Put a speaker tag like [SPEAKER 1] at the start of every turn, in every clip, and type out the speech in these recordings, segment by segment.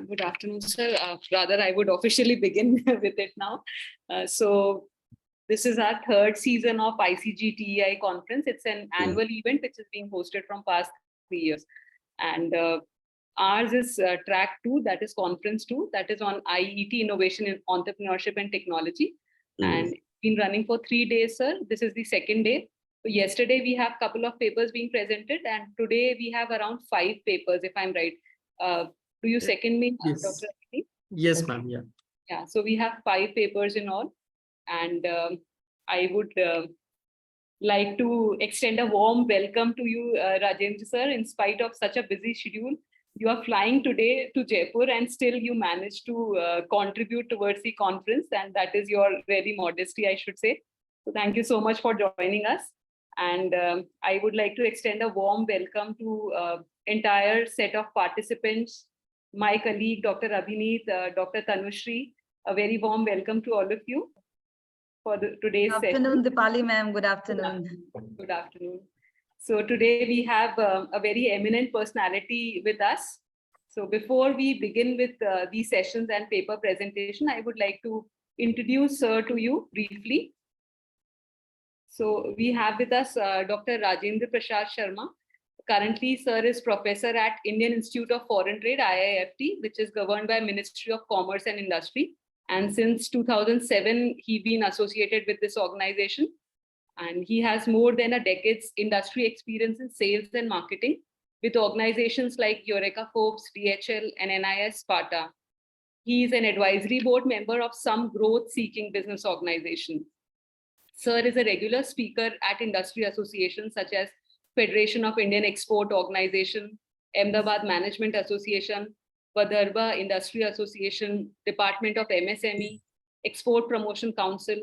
[SPEAKER 1] Good afternoon, sir. Rather, I would officially begin with it now. So this is our third season of ICG TEI conference. It's an annual event which is being hosted from past 3 years. And ours is track 2, that is conference 2, that is on IET, Innovation in Entrepreneurship and Technology. And it's been running for 3 days, sir. This is the second day. So yesterday we have a couple of papers being presented, and today we have around 5 papers, if I'm right. Do you second me,
[SPEAKER 2] Yes.
[SPEAKER 1] Dr. Aditi?
[SPEAKER 2] Yes, ma'am. Yeah.
[SPEAKER 1] Yeah, so we have 5 papers in all, and I would like to extend a warm welcome to you, Rajendra sir. In spite of such a busy schedule, you are flying today to Jaipur, and still you managed to contribute towards the conference, and that is your really modesty, I should say. So thank you so much for joining us. And I would like to extend a warm welcome to entire set of participants, my colleague, Dr. Abhineet, Dr. Tanushri. A very warm welcome to all of you for today's
[SPEAKER 3] session. Good afternoon,
[SPEAKER 1] session.
[SPEAKER 3] Dipali ma'am. Good afternoon.
[SPEAKER 1] Good afternoon. So today we have a very eminent personality with us. So before we begin with these sessions and paper presentation, I would like to introduce sir to you briefly. So we have with us Dr. Rajendra Prasad Sharma. Currently, sir is professor at Indian Institute of Foreign Trade, IIFT, which is governed by Ministry of Commerce and Industry. And since 2007, he's been associated with this organization. And he has more than a decade's industry experience in sales and marketing with organizations like Eureka Forbes, DHL, and NIS Sparta. He is an advisory board member of some growth-seeking business organizations. Sir is a regular speaker at industry associations such as Federation of Indian Export Organization, Ahmedabad Management Association, Vidarbha Industry Association, Department of MSME, Export Promotion Council.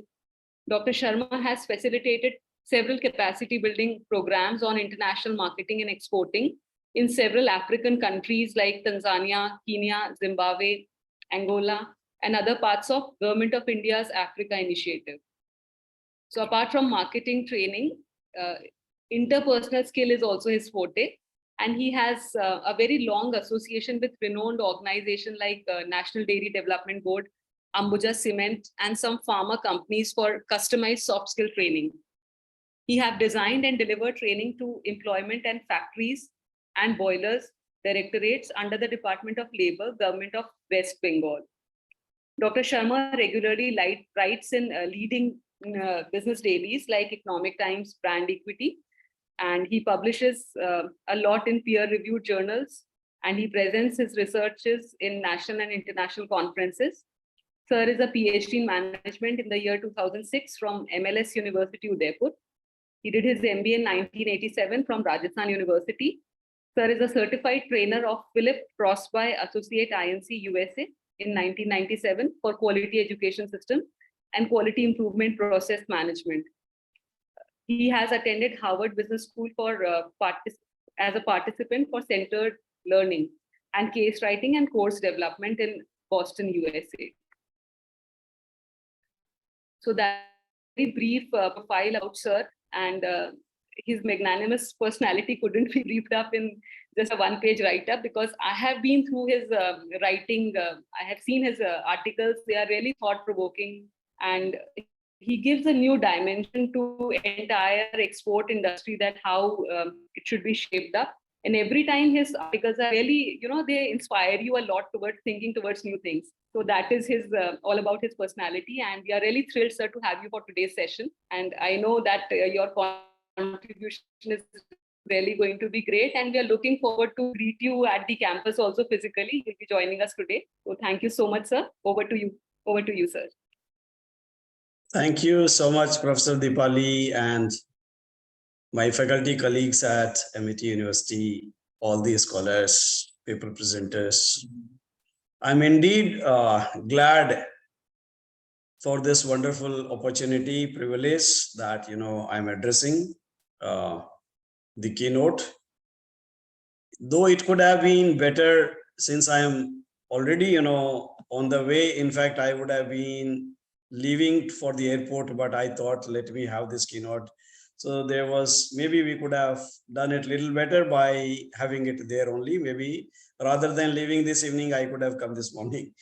[SPEAKER 1] Dr. Sharma has facilitated several capacity building programs on international marketing and exporting in several African countries like Tanzania, Kenya, Zimbabwe, Angola, and other parts of Government of India's Africa Initiative. So apart from marketing training, interpersonal skill is also his forte. And he has a very long association with renowned organizations like National Dairy Development Board, Ambuja Cement, and some pharma companies for customized soft skill training. He have designed and delivered training to employment and factories and boilers directorates under the Department of Labor, Government of West Bengal. Dr. Sharma regularly writes in leading business dailies like Economic Times, Brand Equity, and he publishes a lot in peer-reviewed journals, and he presents his researches in national and international conferences. Sir is a PhD in management in the year 2006 from MLS University, Udaipur. He did his MBA in 1987 from Rajasthan University. Sir is a certified trainer of Philip Crosby Associate Inc. USA in 1997 for quality education system and quality improvement process management. He has attended Harvard Business School for as a participant for centered learning and case writing and course development in Boston, USA. So that very brief profile about sir, and his magnanimous personality couldn't be briefed up in just a one-page write-up, because I have been through his writing. I have seen his articles. They are really thought-provoking, and he gives a new dimension to entire export industry, that how it should be shaped up. And every time his articles are really, they inspire you a lot towards thinking towards new things. So that is his all about his personality. And we are really thrilled, sir, to have you for today's session. And I know that your contribution is really going to be great. And we are looking forward to greet you at the campus also physically. You'll be joining us today. So thank you so much, sir. Over to you. Over to you, sir.
[SPEAKER 4] Thank you so much, Professor Dipali, and my faculty colleagues at MIT University, all the scholars, paper presenters. I'm indeed glad for this wonderful opportunity, privilege that I'm addressing the keynote. Though it could have been better, since I am already on the way. In fact, I would have been leaving for the airport, but I thought, let me have this keynote. So maybe we could have done it a little better by having it there only. Maybe Rather than leaving this evening, I could have come this morning,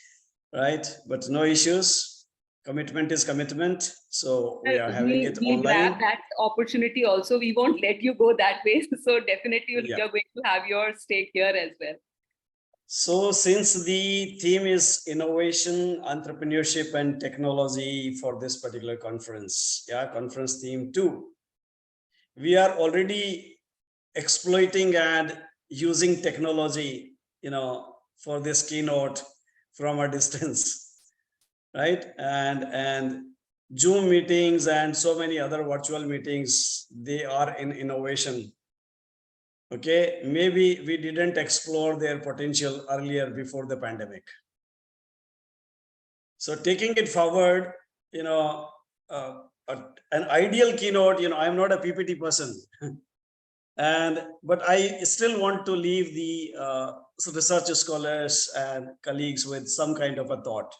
[SPEAKER 4] right? But no issues. Commitment is commitment. So we are having it
[SPEAKER 1] We'll grab
[SPEAKER 4] online.
[SPEAKER 1] that opportunity also. We won't let you go that way. So definitely
[SPEAKER 4] Yeah.
[SPEAKER 1] you're going to have your stake here as well.
[SPEAKER 4] So since the theme is innovation, entrepreneurship, and technology for this particular conference, conference theme 2, we are already exploiting and using technology, for this keynote from a distance, right? And Zoom meetings and so many other virtual meetings, they are in innovation. Okay, maybe we didn't explore their potential earlier before the pandemic. So taking it forward, an ideal keynote, I'm not a PPT person, but I still want to leave the research scholars and colleagues with some kind of a thought.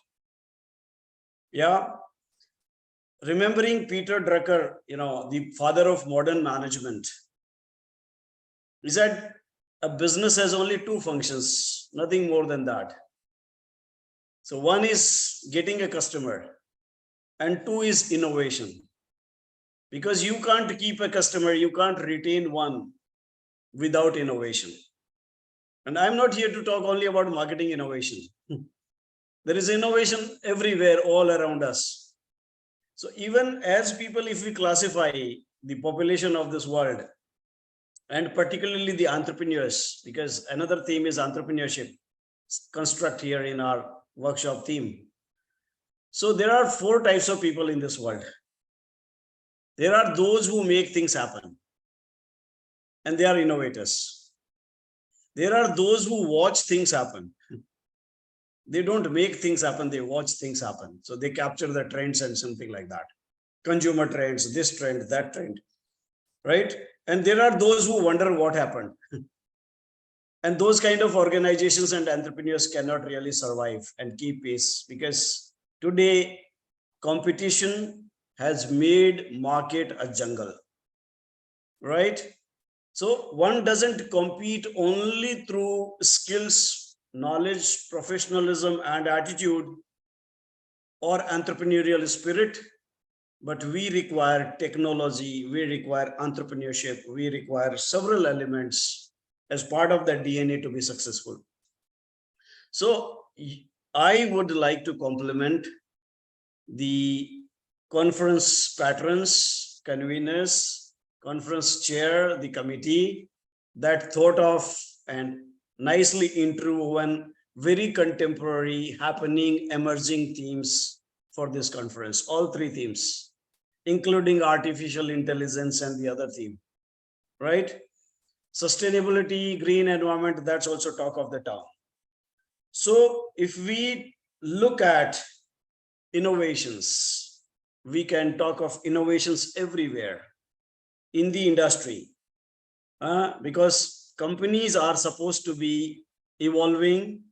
[SPEAKER 4] Yeah, remembering Peter Drucker, the father of modern management, he said a business has only two functions, nothing more than that. So one is getting a customer and two is innovation. Because you can't keep a customer, you can't retain one without innovation. And I'm not here to talk only about marketing innovation. There is innovation everywhere, all around us. So even as people, if we classify the population of this world, and particularly the entrepreneurs, because another theme is entrepreneurship, construct here in our workshop theme. So there are 4 types of people in this world. There are those who make things happen, and they are innovators. There are those who watch things happen. They don't make things happen, they watch things happen. So they capture the trends and something like that. Consumer trends, this trend, that trend, right? And there are those who wonder what happened. And those kind of organizations and entrepreneurs cannot really survive and keep pace, because today competition has made market a jungle, right? So one doesn't compete only through skills, knowledge, professionalism, and attitude or entrepreneurial spirit, but we require technology, we require entrepreneurship, we require several elements as part of the DNA to be successful. So I would like to compliment the conference patrons, conveners, conference chair, the committee that thought of and nicely interwoven very contemporary, happening, emerging themes for this conference, all 3 themes, including artificial intelligence and the other theme, right? Sustainability, green environment, that's also talk of the town. So if we look at innovations, we can talk of innovations everywhere in the industry, because companies are supposed to be evolving,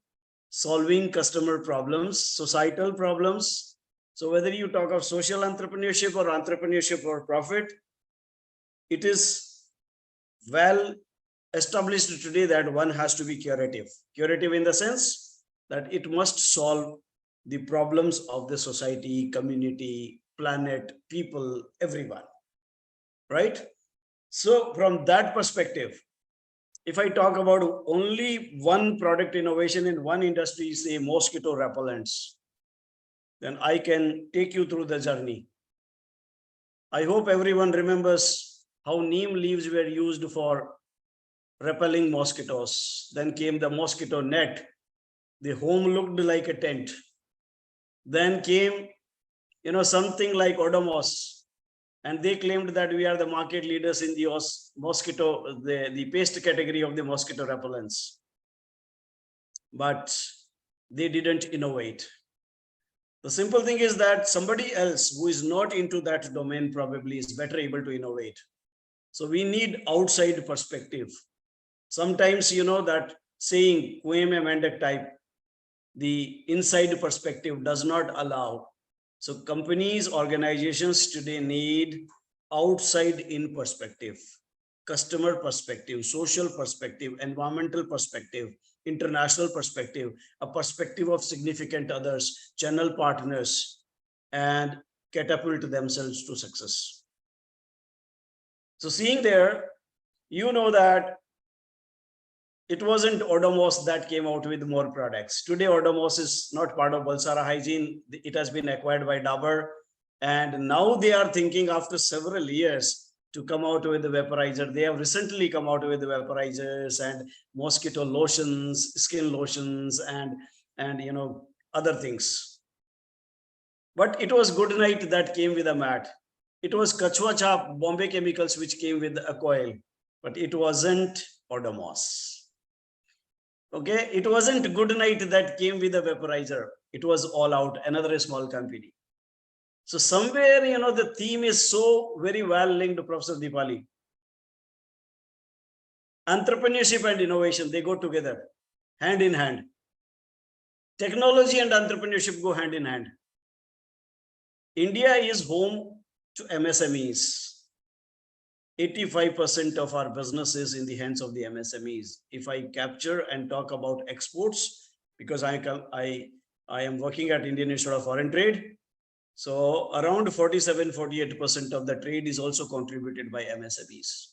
[SPEAKER 4] solving customer problems, societal problems. So whether you talk of social entrepreneurship or profit, it is well established today that one has to be curative. Curative in the sense that it must solve the problems of the society, community, planet, people, everyone, right? So from that perspective, if I talk about only one product innovation in one industry, say mosquito repellents, then I can take you through the journey. I hope everyone remembers how neem leaves were used for repelling mosquitoes. Then came the mosquito net. The home looked like a tent. Then came, something like Odomos, and they claimed that we are the market leaders in the mosquito, the paste category of the mosquito repellents. But they didn't innovate. The simple thing is that somebody else who is not into that domain probably is better able to innovate. So we need outside perspective. Sometimes, that saying, quem emendet type, the inside perspective does not allow. So companies, organizations today need outside in perspective, customer perspective, social perspective, environmental perspective, international perspective, a perspective of significant others, channel partners, and catapult themselves to success. So seeing there, you know that it wasn't Odomos that came out with more products. Today, Odomos is not part of Balsara Hygiene. It has been acquired by Dabur. And now they are thinking after several years to come out with the vaporizer. They have recently come out with the vaporizers and mosquito lotions, skin lotions, and other things. But it was Good Night that came with a mat. It was Kachwa Chap, Bombay Chemicals, which came with a coil, but it wasn't Odomos. Okay, it wasn't Good Night that came with a vaporizer. It was All Out, another small company. So somewhere, the theme is so very well linked, Professor Dipali. Entrepreneurship and innovation, they go together, hand in hand. Technology and entrepreneurship go hand in hand. India is home to MSMEs. 85% of our business is in the hands of the MSMEs. If I capture and talk about exports, because I am working at Indian Institute of Foreign Trade, so around 47-48% of the trade is also contributed by MSMEs.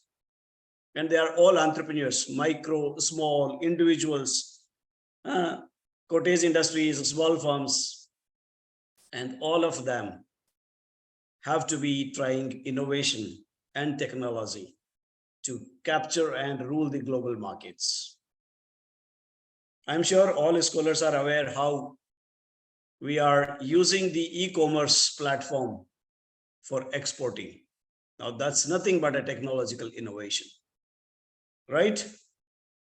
[SPEAKER 4] And they are all entrepreneurs, micro, small, individuals, cottage industries, small firms, and all of them have to be trying innovation and technology to capture and rule the global markets. I'm sure all scholars are aware how we are using the e-commerce platform for exporting. Now that's nothing but a technological innovation, right?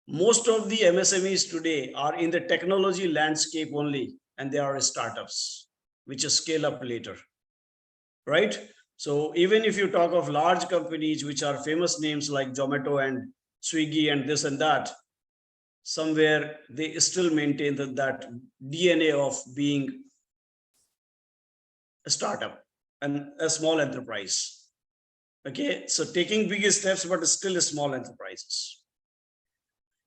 [SPEAKER 4] Most of the MSMEs today are in the technology landscape only, and they are startups, which scale up later, right? So even if you talk of large companies, which are famous names like Zomato and Swiggy and this and that, somewhere they still maintain that DNA of being a startup and a small enterprise. Okay, so taking big steps, but still small enterprises.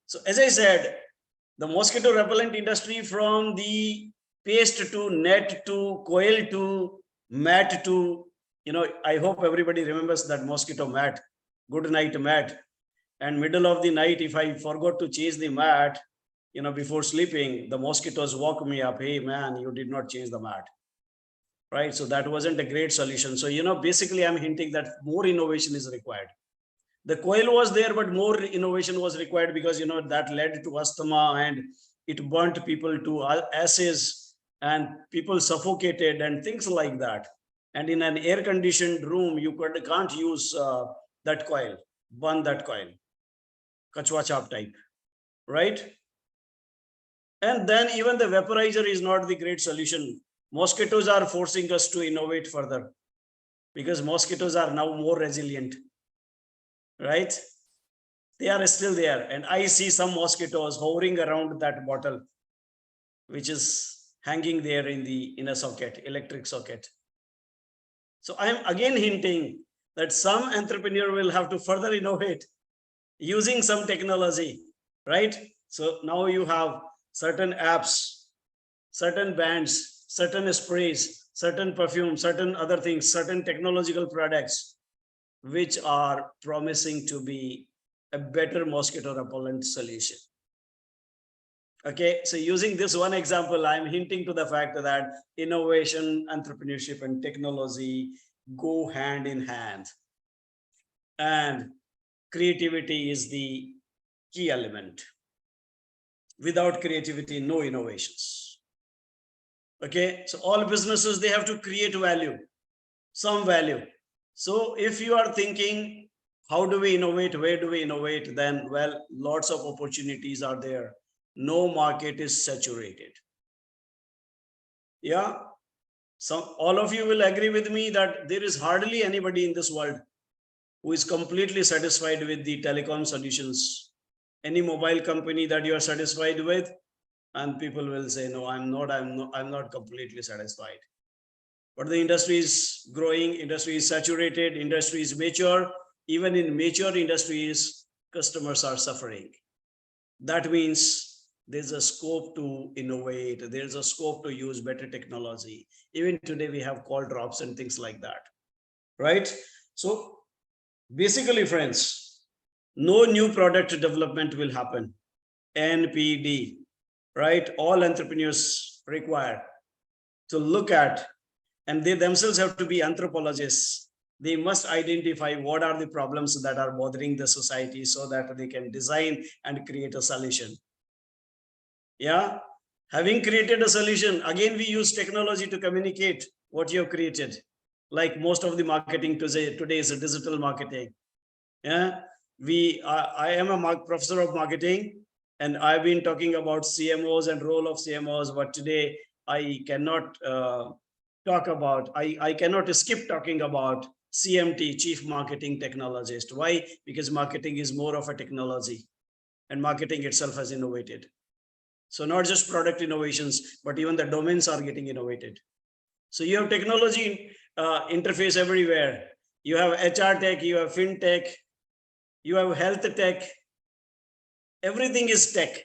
[SPEAKER 4] So as I said, the mosquito repellent industry, from the paste to net to coil to mat to, I hope everybody remembers that mosquito mat, Good Night mat. And middle of the night, if I forgot to change the mat, before sleeping, the mosquitoes woke me up. Hey man, you did not change the mat, right? So that wasn't a great solution. So, basically I'm hinting that more innovation is required. The coil was there, but more innovation was required because, that led to asthma and it burnt people to ashes and people suffocated and things like that. And in an air-conditioned room, you can't use that coil, burn that coil, Kachwa Chap type, right? And then even the vaporizer is not the great solution. Mosquitoes are forcing us to innovate further because mosquitoes are now more resilient, right? They are still there. And I see some mosquitoes hovering around that bottle, which is hanging there in a socket, electric socket. So I'm again hinting that some entrepreneur will have to further innovate using some technology, right? So now you have certain apps, certain bands, certain sprays, certain perfume, certain other things, certain technological products, which are promising to be a better mosquito repellent solution. Okay, so using this one example, I'm hinting to the fact that innovation, entrepreneurship, and technology go hand in hand. And creativity is the key element. Without creativity, no innovations. Okay, so all businesses, they have to create value, some value. So if you are thinking, how do we innovate? Where do we innovate? Then, well, lots of opportunities are there. No market is saturated. Yeah. So all of you will agree with me that there is hardly anybody in this world who is completely satisfied with the telecom solutions. Any mobile company that you are satisfied with, and people will say, no, I'm not completely satisfied. But the industry is growing, industry is saturated, industry is mature. Even in mature industries, customers are suffering. That means there's a scope to innovate. There's a scope to use better technology. Even today we have call drops and things like that, right? So basically, friends, no new product development will happen. NPD, right? All entrepreneurs require to look at, and they themselves have to be anthropologists. They must identify what are the problems that are bothering the society so that they can design and create a solution. Yeah, having created a solution, again we use technology to communicate what you have created. Like most of the marketing today is a digital marketing. Yeah, I am a professor of marketing, and I've been talking about CMOs and role of CMOs, but today I cannot I cannot skip talking about CMT, Chief Marketing Technologist. Why? Because marketing is more of a technology, and marketing itself has innovated. So not just product innovations, but even the domains are getting innovated. So you have technology interface everywhere. You have HR tech, you have fintech, you have health tech. Everything is tech.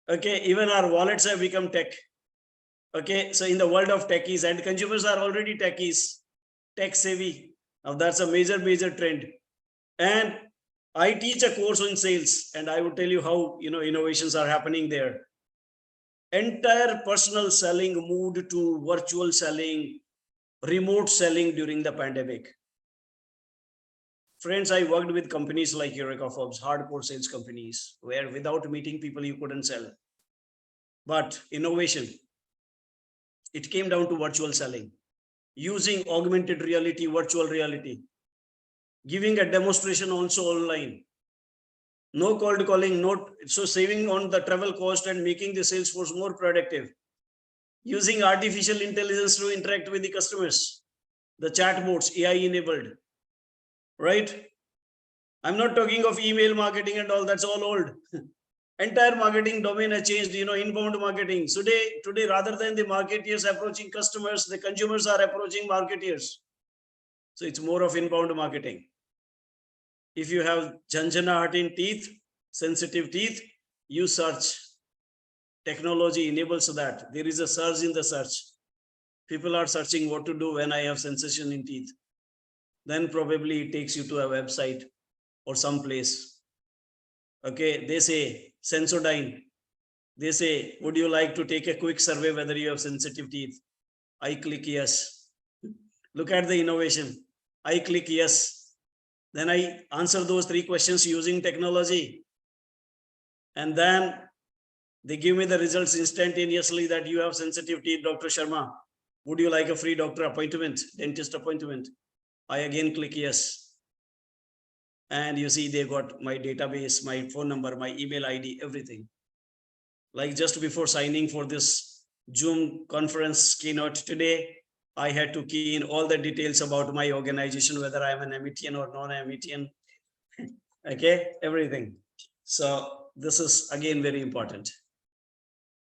[SPEAKER 4] Okay, even our wallets have become tech. Okay, so in the world of techies, and consumers are already techies, tech savvy. Now that's a major trend. And I teach a course on sales, and I will tell you how innovations are happening there. Entire personal selling moved to virtual selling, remote selling during the pandemic. Friends, I worked with companies like Eureka Forbes, hardcore sales companies, where without meeting people, you couldn't sell. But innovation, it came down to virtual selling, using augmented reality, virtual reality, giving a demonstration also online. No cold calling, so saving on the travel cost and making the sales force more productive. Using artificial intelligence to interact with the customers, the chatbots, AI enabled, right? I'm not talking of email marketing and all, that's all old. Entire marketing domain has changed, inbound marketing. Today, rather than the marketeers approaching customers, the consumers are approaching marketeers. So it's more of inbound marketing. If you have janjana heart in teeth, sensitive teeth, you search. Technology enables that. There is a surge in the search. People are searching what to do when I have sensation in teeth. Then probably it takes you to a website or some place. Okay, they say Sensodyne. They say, would you like to take a quick survey whether you have sensitive teeth? I click yes. Look at the innovation. I click yes. Then I answer those 3 questions using technology. And then they give me the results instantaneously that you have sensitive teeth, Dr. Sharma. Would you like a free doctor appointment, dentist appointment? I again click yes. And you see, they got my database, my phone number, my email ID, everything. Like just before signing for this Zoom conference keynote today, I had to key in all the details about my organization, whether I'm an Amitian or non-Amitian. Okay, everything. So this is again very important,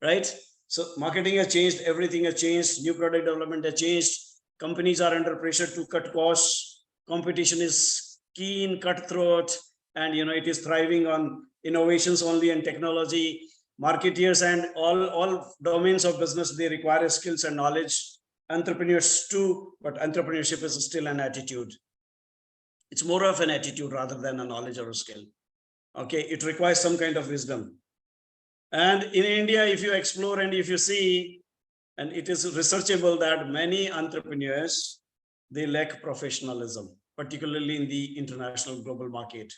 [SPEAKER 4] right? So marketing has changed, everything has changed, new product development has changed. Companies are under pressure to cut costs. Competition is keen, cutthroat, and it is thriving on innovations only and technology. Marketeers and all domains of business, they require skills and knowledge. Entrepreneurs too, but entrepreneurship is still an attitude. It's more of an attitude rather than a knowledge or a skill. Okay, it requires some kind of wisdom. And in India, if you explore and if you see, and it is researchable that many entrepreneurs, they lack professionalism, particularly in the international global market.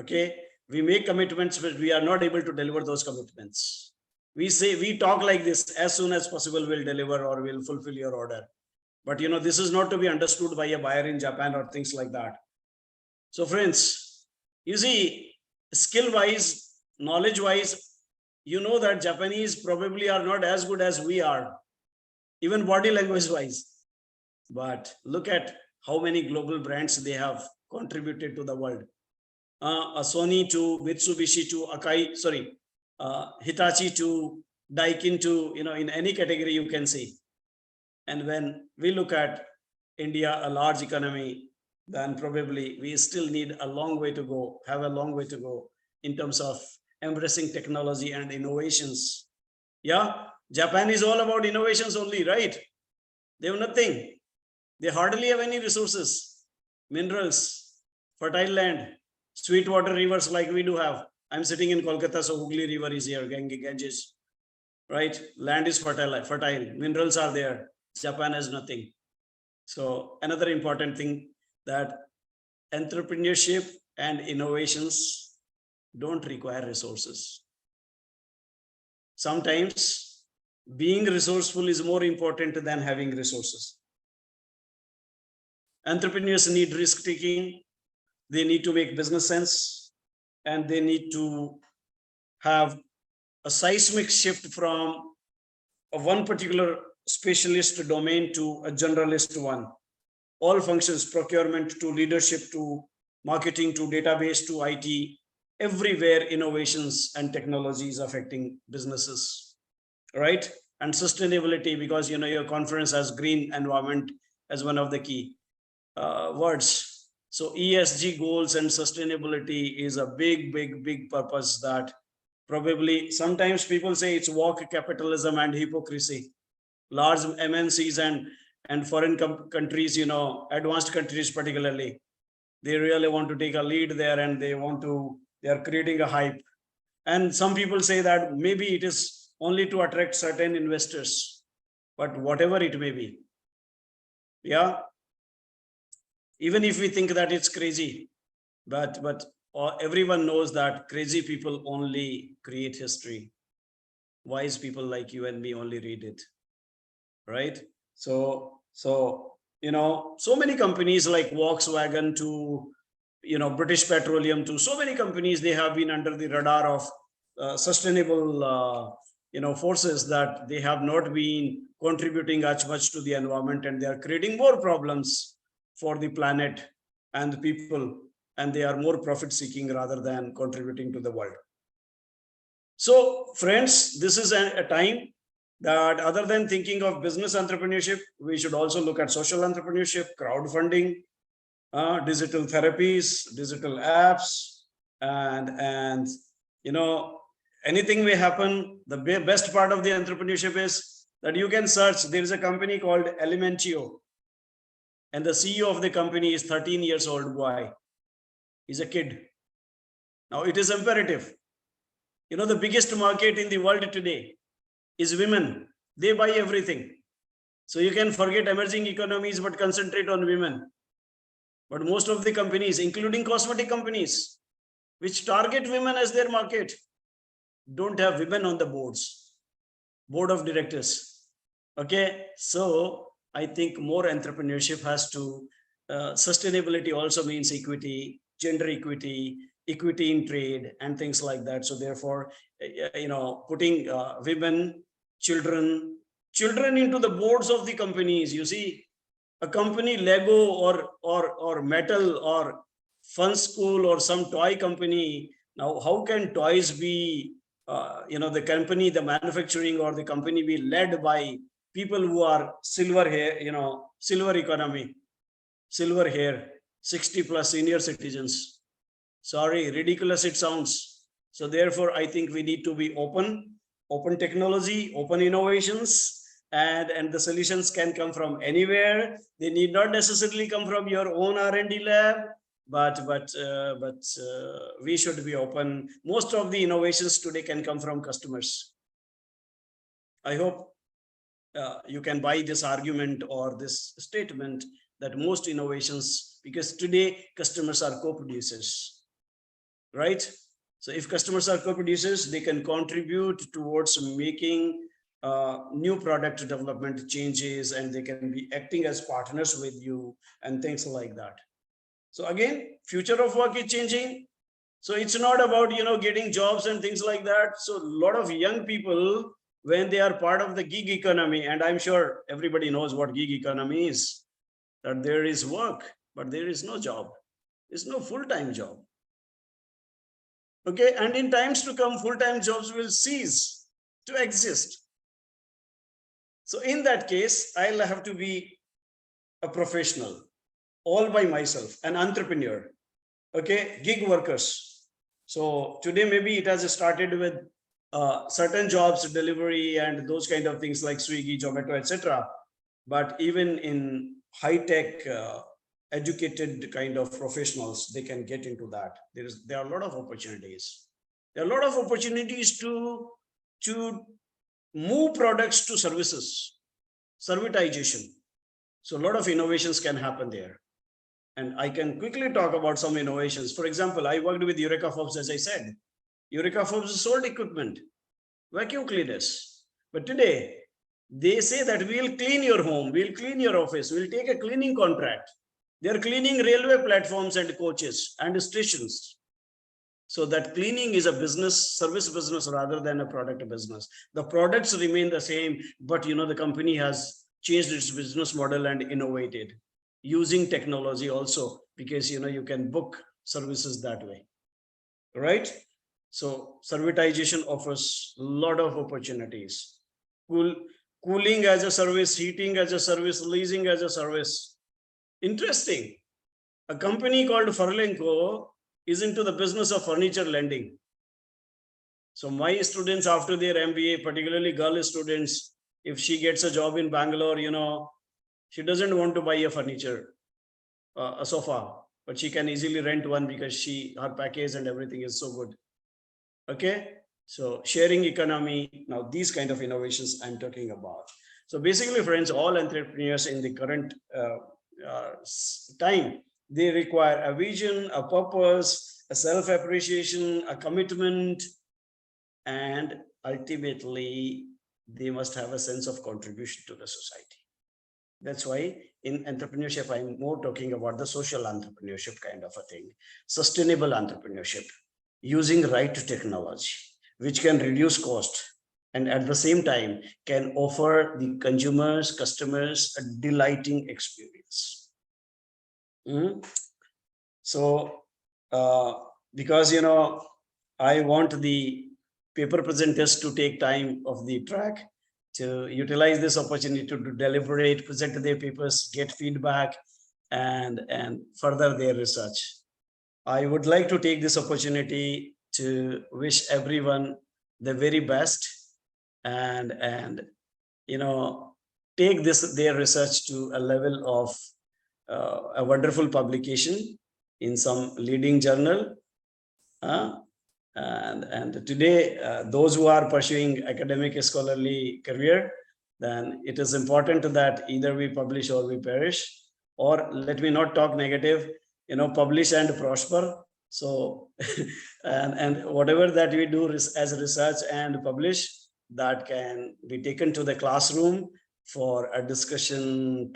[SPEAKER 4] Okay, we make commitments, but we are not able to deliver those commitments. We talk like this, as soon as possible, we'll deliver or we'll fulfill your order. But this is not to be understood by a buyer in Japan or things like that. So friends, you see, skill-wise, knowledge-wise, that Japanese probably are not as good as we are, even body language-wise. But look at how many global brands they have contributed to the world. A Sony to Mitsubishi to Hitachi to Daikin to, in any category you can see. And when we look at India, a large economy, then probably we still need a long way to go, have a long way to go in terms of embracing technology and innovations. Yeah, Japan is all about innovations only, right? They have nothing. They hardly have any resources, minerals, fertile land, sweet water rivers like we do have. I'm sitting in Kolkata, so Hooghly River is here, Ganges, right? Land is fertile, minerals are there. Japan has nothing. So another important thing, that entrepreneurship and innovations don't require resources. Sometimes being resourceful is more important than having resources. Entrepreneurs need risk taking, they need to make business sense, and they need to have a seismic shift from one particular specialist domain to a generalist one. All functions, procurement to leadership to marketing to database to IT, everywhere innovations and technology is affecting businesses, right? And sustainability, because your conference has green environment as one of the key words. So ESG goals and sustainability is a big purpose that probably sometimes people say it's woke capitalism and hypocrisy. Large MNCs and foreign countries, advanced countries particularly, they really want to take a lead there, and they are creating a hype. And some people say that maybe it is only to attract certain investors, but whatever it may be, yeah, even if we think that it's crazy, but everyone knows that crazy people only create history. Wise people like you and me only read it, right? So so many companies like Volkswagen to British Petroleum to so many companies, they have been under the radar of sustainable forces, that they have not been contributing as much to the environment, and they are creating more problems for the planet and the people, and they are more profit seeking rather than contributing to the world. So friends, this is a time that other than thinking of business entrepreneurship, we should also look at social entrepreneurship, crowdfunding, digital therapies, digital apps, and anything may happen. The best part of the entrepreneurship is that you can search. There is a company called Elementio, and the CEO of the company is 13 years old boy. He's a kid. Now it is imperative. The biggest market in the world today is women. They buy everything. So you can forget emerging economies, but concentrate on women. But most of the companies, including cosmetic companies, which target women as their market, don't have women on the board of directors. Okay, so I think more entrepreneurship has to, sustainability also means equity, gender equity, equity in trade, and things like that. So therefore, putting women, children into the boards of the companies. You see, a company Lego or metal or fun school or some toy company. Now, how can toys be, the company, the manufacturing or the company be led by people who are silver hair, silver economy, silver hair, 60+ senior citizens? Sorry, ridiculous it sounds. So therefore, I think we need to be open technology, open innovations, and the solutions can come from anywhere. They need not necessarily come from your own R&D lab, but we should be open. Most of the innovations today can come from customers. I hope you can buy this argument or this statement that most innovations, because today customers are co-producers, right? So if customers are co-producers, they can contribute towards making new product development changes, and they can be acting as partners with you and things like that. So again, future of work is changing. So it's not about, getting jobs and things like that. So a lot of young people, when they are part of the gig economy, and I'm sure everybody knows what gig economy is, that there is work, but there is no job. There's no full-time job. Okay, and in times to come, full-time jobs will cease to exist. So in that case, I'll have to be a professional all by myself, an entrepreneur. Okay, gig workers. So today, maybe it has started with certain jobs, delivery and those kind of things like Swiggy, Zomato, etc. But even in high-tech, educated kind of professionals, they can get into that. There are a lot of opportunities. There are a lot of opportunities to move products to services, servitization. So a lot of innovations can happen there. And I can quickly talk about some innovations. For example, I worked with Eureka Forbes, as I said. Eureka Forbes sold equipment, vacuum cleaners. But today, they say that we'll clean your home, we'll clean your office, we'll take a cleaning contract. They're cleaning railway platforms and coaches and stations. So that cleaning is a business, service business rather than a product business. The products remain the same, but the company has changed its business model and innovated using technology also, because you can book services that way, right? So servitization offers a lot of opportunities. Cooling as a service, heating as a service, leasing as a service. Interesting. A company called Furlenco is into the business of furniture lending. So my students after their MBA, particularly girl students, if she gets a job in Bangalore, she doesn't want to buy a furniture, a sofa, but she can easily rent one because her package and everything is so good. Okay, so sharing economy. Now these kind of innovations I'm talking about. So basically, friends, all entrepreneurs in the current time, they require a vision, a purpose, a self-appreciation, a commitment, and ultimately they must have a sense of contribution to the society. That's why in entrepreneurship, I'm more talking about the social entrepreneurship kind of a thing, sustainable entrepreneurship, using right technology, which can reduce cost and at the same time can offer the consumers, customers a delighting experience. So because I want the paper presenters to take time of the track to utilize this opportunity to deliberate, present their papers, get feedback, and further their research. I would like to take this opportunity to wish everyone the very best and take their research to a level of a wonderful publication in some leading journal. And today, those who are pursuing academic scholarly career, then it is important that either we publish or we perish, or let me not talk negative, publish and prosper. So, and whatever that we do as research and publish, that can be taken to the classroom for a discussion,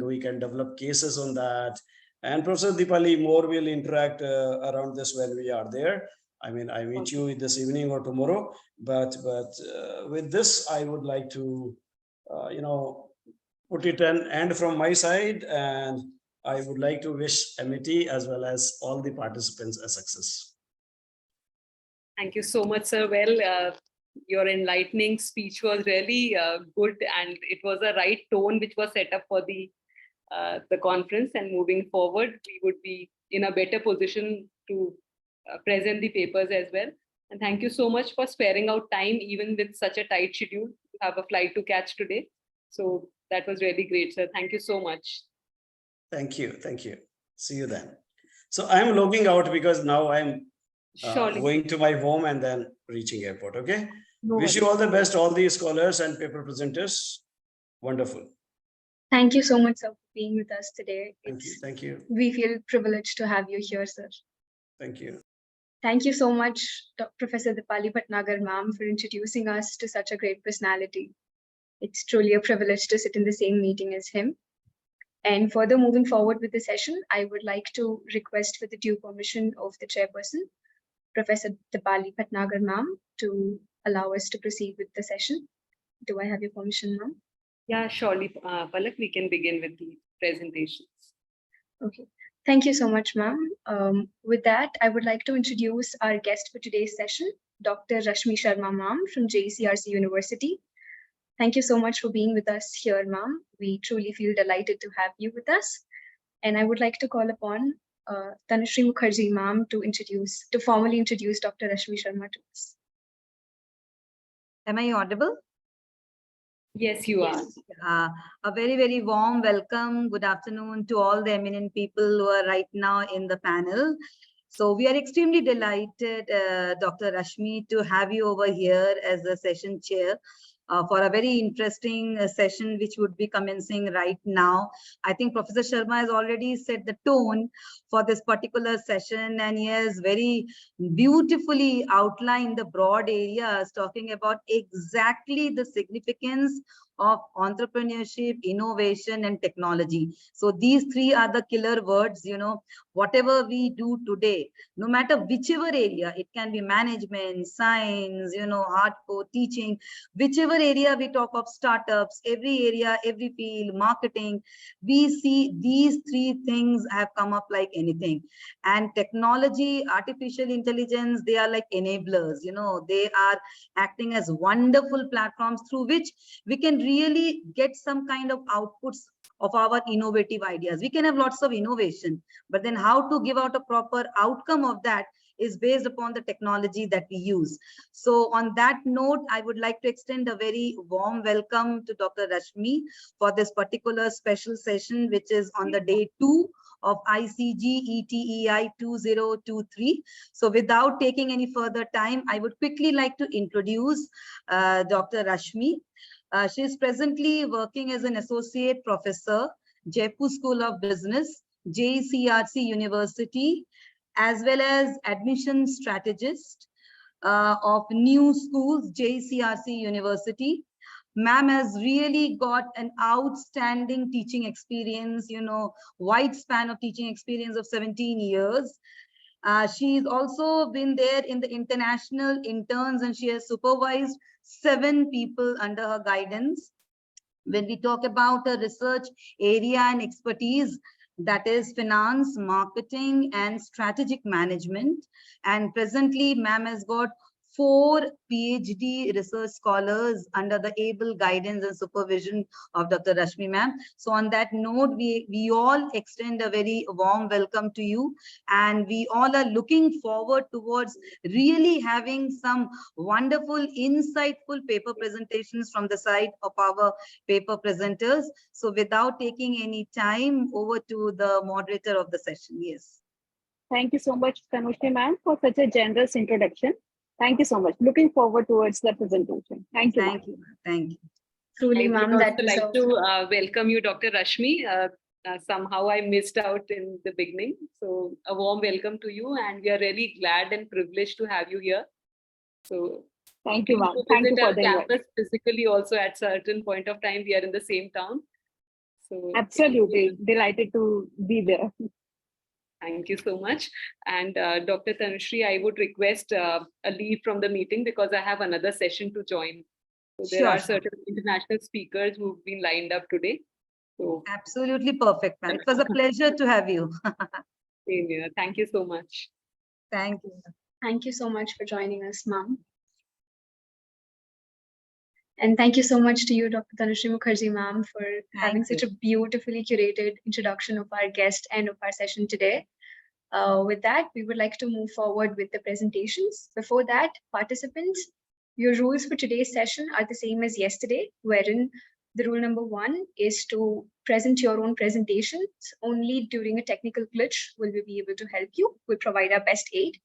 [SPEAKER 4] we can develop cases on that. And Professor Dipali more will interact around this when we are there. I mean, I meet you this evening or tomorrow, but with this, I would like to, put it an end from my side, and I would like to wish Amity as well as all the participants a success.
[SPEAKER 1] Thank you so much, sir. Well, your enlightening speech was really good, and it was a right tone which was set up for the conference. And moving forward, we would be in a better position to present the papers as well. And thank you so much for sparing out time, even with such a tight schedule. You have a flight to catch today. So that was really great, sir. Thank you so much.
[SPEAKER 4] Thank you. Thank you. See you then. So I'm logging out because now I'm going to my home and then reaching airport. Okay. No Wish you all the best, all the scholars and paper presenters. Wonderful.
[SPEAKER 2] Thank you so much, sir, for being with us today.
[SPEAKER 4] Thank you.
[SPEAKER 2] We feel privileged to have you here, sir.
[SPEAKER 4] Thank you.
[SPEAKER 2] Thank you so much, Professor Dipali Bhatnagar, ma'am, for introducing us to such a great personality. It's truly a privilege to sit in the same meeting as him. And further moving forward with the session, I would like to request for the due permission of the chairperson, Professor Dipali Bhatnagar, ma'am, to allow us to proceed with the session. Do I have your permission, ma'am?
[SPEAKER 1] Yeah, surely, Palak, we can begin with the presentations.
[SPEAKER 2] Okay. Thank you so much, ma'am. With that, I would like to introduce our guest for today's session, Dr. Rashmi Sharma, ma'am, from JCRC University. Thank you so much for being with us here, ma'am. We truly feel delighted to have you with us. And I would like to call upon Tanushree Mukherjee ma'am to formally introduce Dr. Rashmi Sharma to us.
[SPEAKER 3] Am I audible?
[SPEAKER 1] Yes, you are.
[SPEAKER 3] A very, very warm welcome. Good afternoon to all the eminent people who are right now in the panel. So we are extremely delighted, Dr. Rashmi, to have you over here as the session chair for a very interesting session which would be commencing right now. I think Professor Sharma has already set the tone for this particular session, and he has very beautifully outlined the broad areas talking about exactly the significance of entrepreneurship, innovation, and technology. So these three are the killer words. Whatever we do today, no matter whichever area, it can be management, science, art, teaching, whichever area we talk of startups, every area, every field, marketing, we see these three things have come up like anything. And technology, artificial intelligence, they are like enablers. They are acting as wonderful platforms through which we can really get some kind of outputs of our innovative ideas. We can have lots of innovation, but then how to give out a proper outcome of that is based upon the technology that we use. So on that note, I would like to extend a very warm welcome to Dr. Rashmi for this particular special session, which is on the day 2 of ICG ETEI 2023. So without taking any further time, I would quickly like to introduce Dr. Rashmi. She is presently working as an associate professor, Jaipur School of Business, JCRC University, as well as admission strategist of new schools, JCRC University. Ma'am has really got an outstanding teaching experience, wide span of teaching experience of 17 years. She's also been there in the international interns, and she has supervised 7 people under her guidance. When we talk about her research area and expertise, that is finance, marketing, and strategic management. And presently, ma'am has got 4 PhD research scholars under the able guidance and supervision of Dr. Rashmi ma'am. So on that note, we all extend a very warm welcome to you, and we all are looking forward towards really having some wonderful, insightful paper presentations from the side of our paper presenters. So without taking any time, over to the moderator of the session. Yes.
[SPEAKER 5] Thank you so much, Tanushree ma'am, for such a generous introduction. Thank you so much. Looking forward towards the presentation. Thank you.
[SPEAKER 3] Thank you. Thank you.
[SPEAKER 2] Truly,
[SPEAKER 1] I
[SPEAKER 2] ma'am,
[SPEAKER 1] would
[SPEAKER 2] that
[SPEAKER 1] also
[SPEAKER 2] was
[SPEAKER 1] like to welcome you, Dr. Rashmi. Somehow I missed out in the beginning. So a warm welcome to you, and we are really glad and privileged to have you here. So
[SPEAKER 5] Thank you, ma'am.
[SPEAKER 1] to
[SPEAKER 5] Thank you
[SPEAKER 1] visit
[SPEAKER 5] for
[SPEAKER 1] our
[SPEAKER 5] the invite.
[SPEAKER 1] campus physically also at certain point of time. We are in the same town. So
[SPEAKER 5] Absolutely delighted to be there.
[SPEAKER 1] thank you so much. And Dr. Tanushree, I would request a leave from the meeting because I have another session to join. So there
[SPEAKER 3] Sure,
[SPEAKER 1] are
[SPEAKER 3] sure.
[SPEAKER 1] certain international speakers who've been lined up today. So
[SPEAKER 3] Absolutely perfect, ma'am. It was a pleasure to have you.
[SPEAKER 1] same here. Thank you so much.
[SPEAKER 3] Thank you.
[SPEAKER 2] Thank you so much for joining us, ma'am. And thank you so much to you, Dr. Tanushree Mukherjee, ma'am, for having such a beautifully curated introduction of our guest and of our session today. With that, we would like to move forward with the presentations. Before that, participants, your rules for today's session are the same as yesterday, wherein the rule number 1 is to present your own presentations. Only during a technical glitch will we be able to help you. We'll provide our best aid.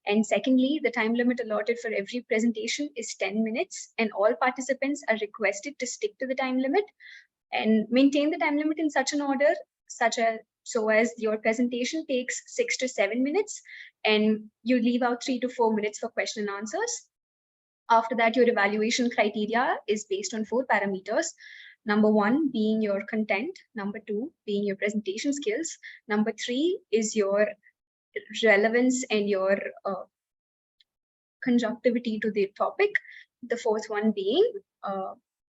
[SPEAKER 2] And secondly, the time limit allotted for every presentation is 10 minutes, and all participants are requested to stick to the time limit and maintain the time limit in such an order so as your presentation takes 6 to 7 minutes and you leave out 3 to 4 minutes for question and answers. After that, your evaluation criteria is based on 4 parameters. Number 1 being your content, number 2 being your presentation skills, number 3 is your relevance and your conjunctivity to the topic, the 4th one being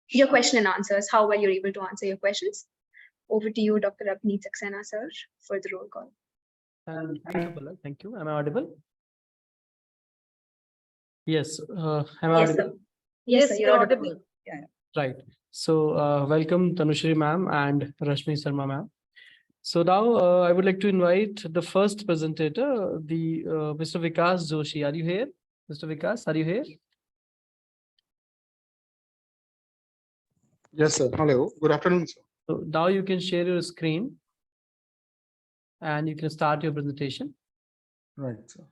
[SPEAKER 2] your question and answers, how well you're able to answer your questions. Over to you, Dr. Abhineet Saxena, sir, for the roll call.
[SPEAKER 6] Thank you. Am I audible? Yes. Am I
[SPEAKER 2] Yes,
[SPEAKER 6] audible?
[SPEAKER 2] sir. Yes, sir, you're audible.
[SPEAKER 6] Right. So welcome Tanushree ma'am and Rashmi Sharma ma'am. So now I would like to invite the first presenter, the Mr. Vikas Joshi. Are you here? Mr. Vikas, are you here?
[SPEAKER 7] Yes, sir. Hello. Good afternoon, sir.
[SPEAKER 6] So now you can share your screen and you can start your presentation.
[SPEAKER 7] Right, sir.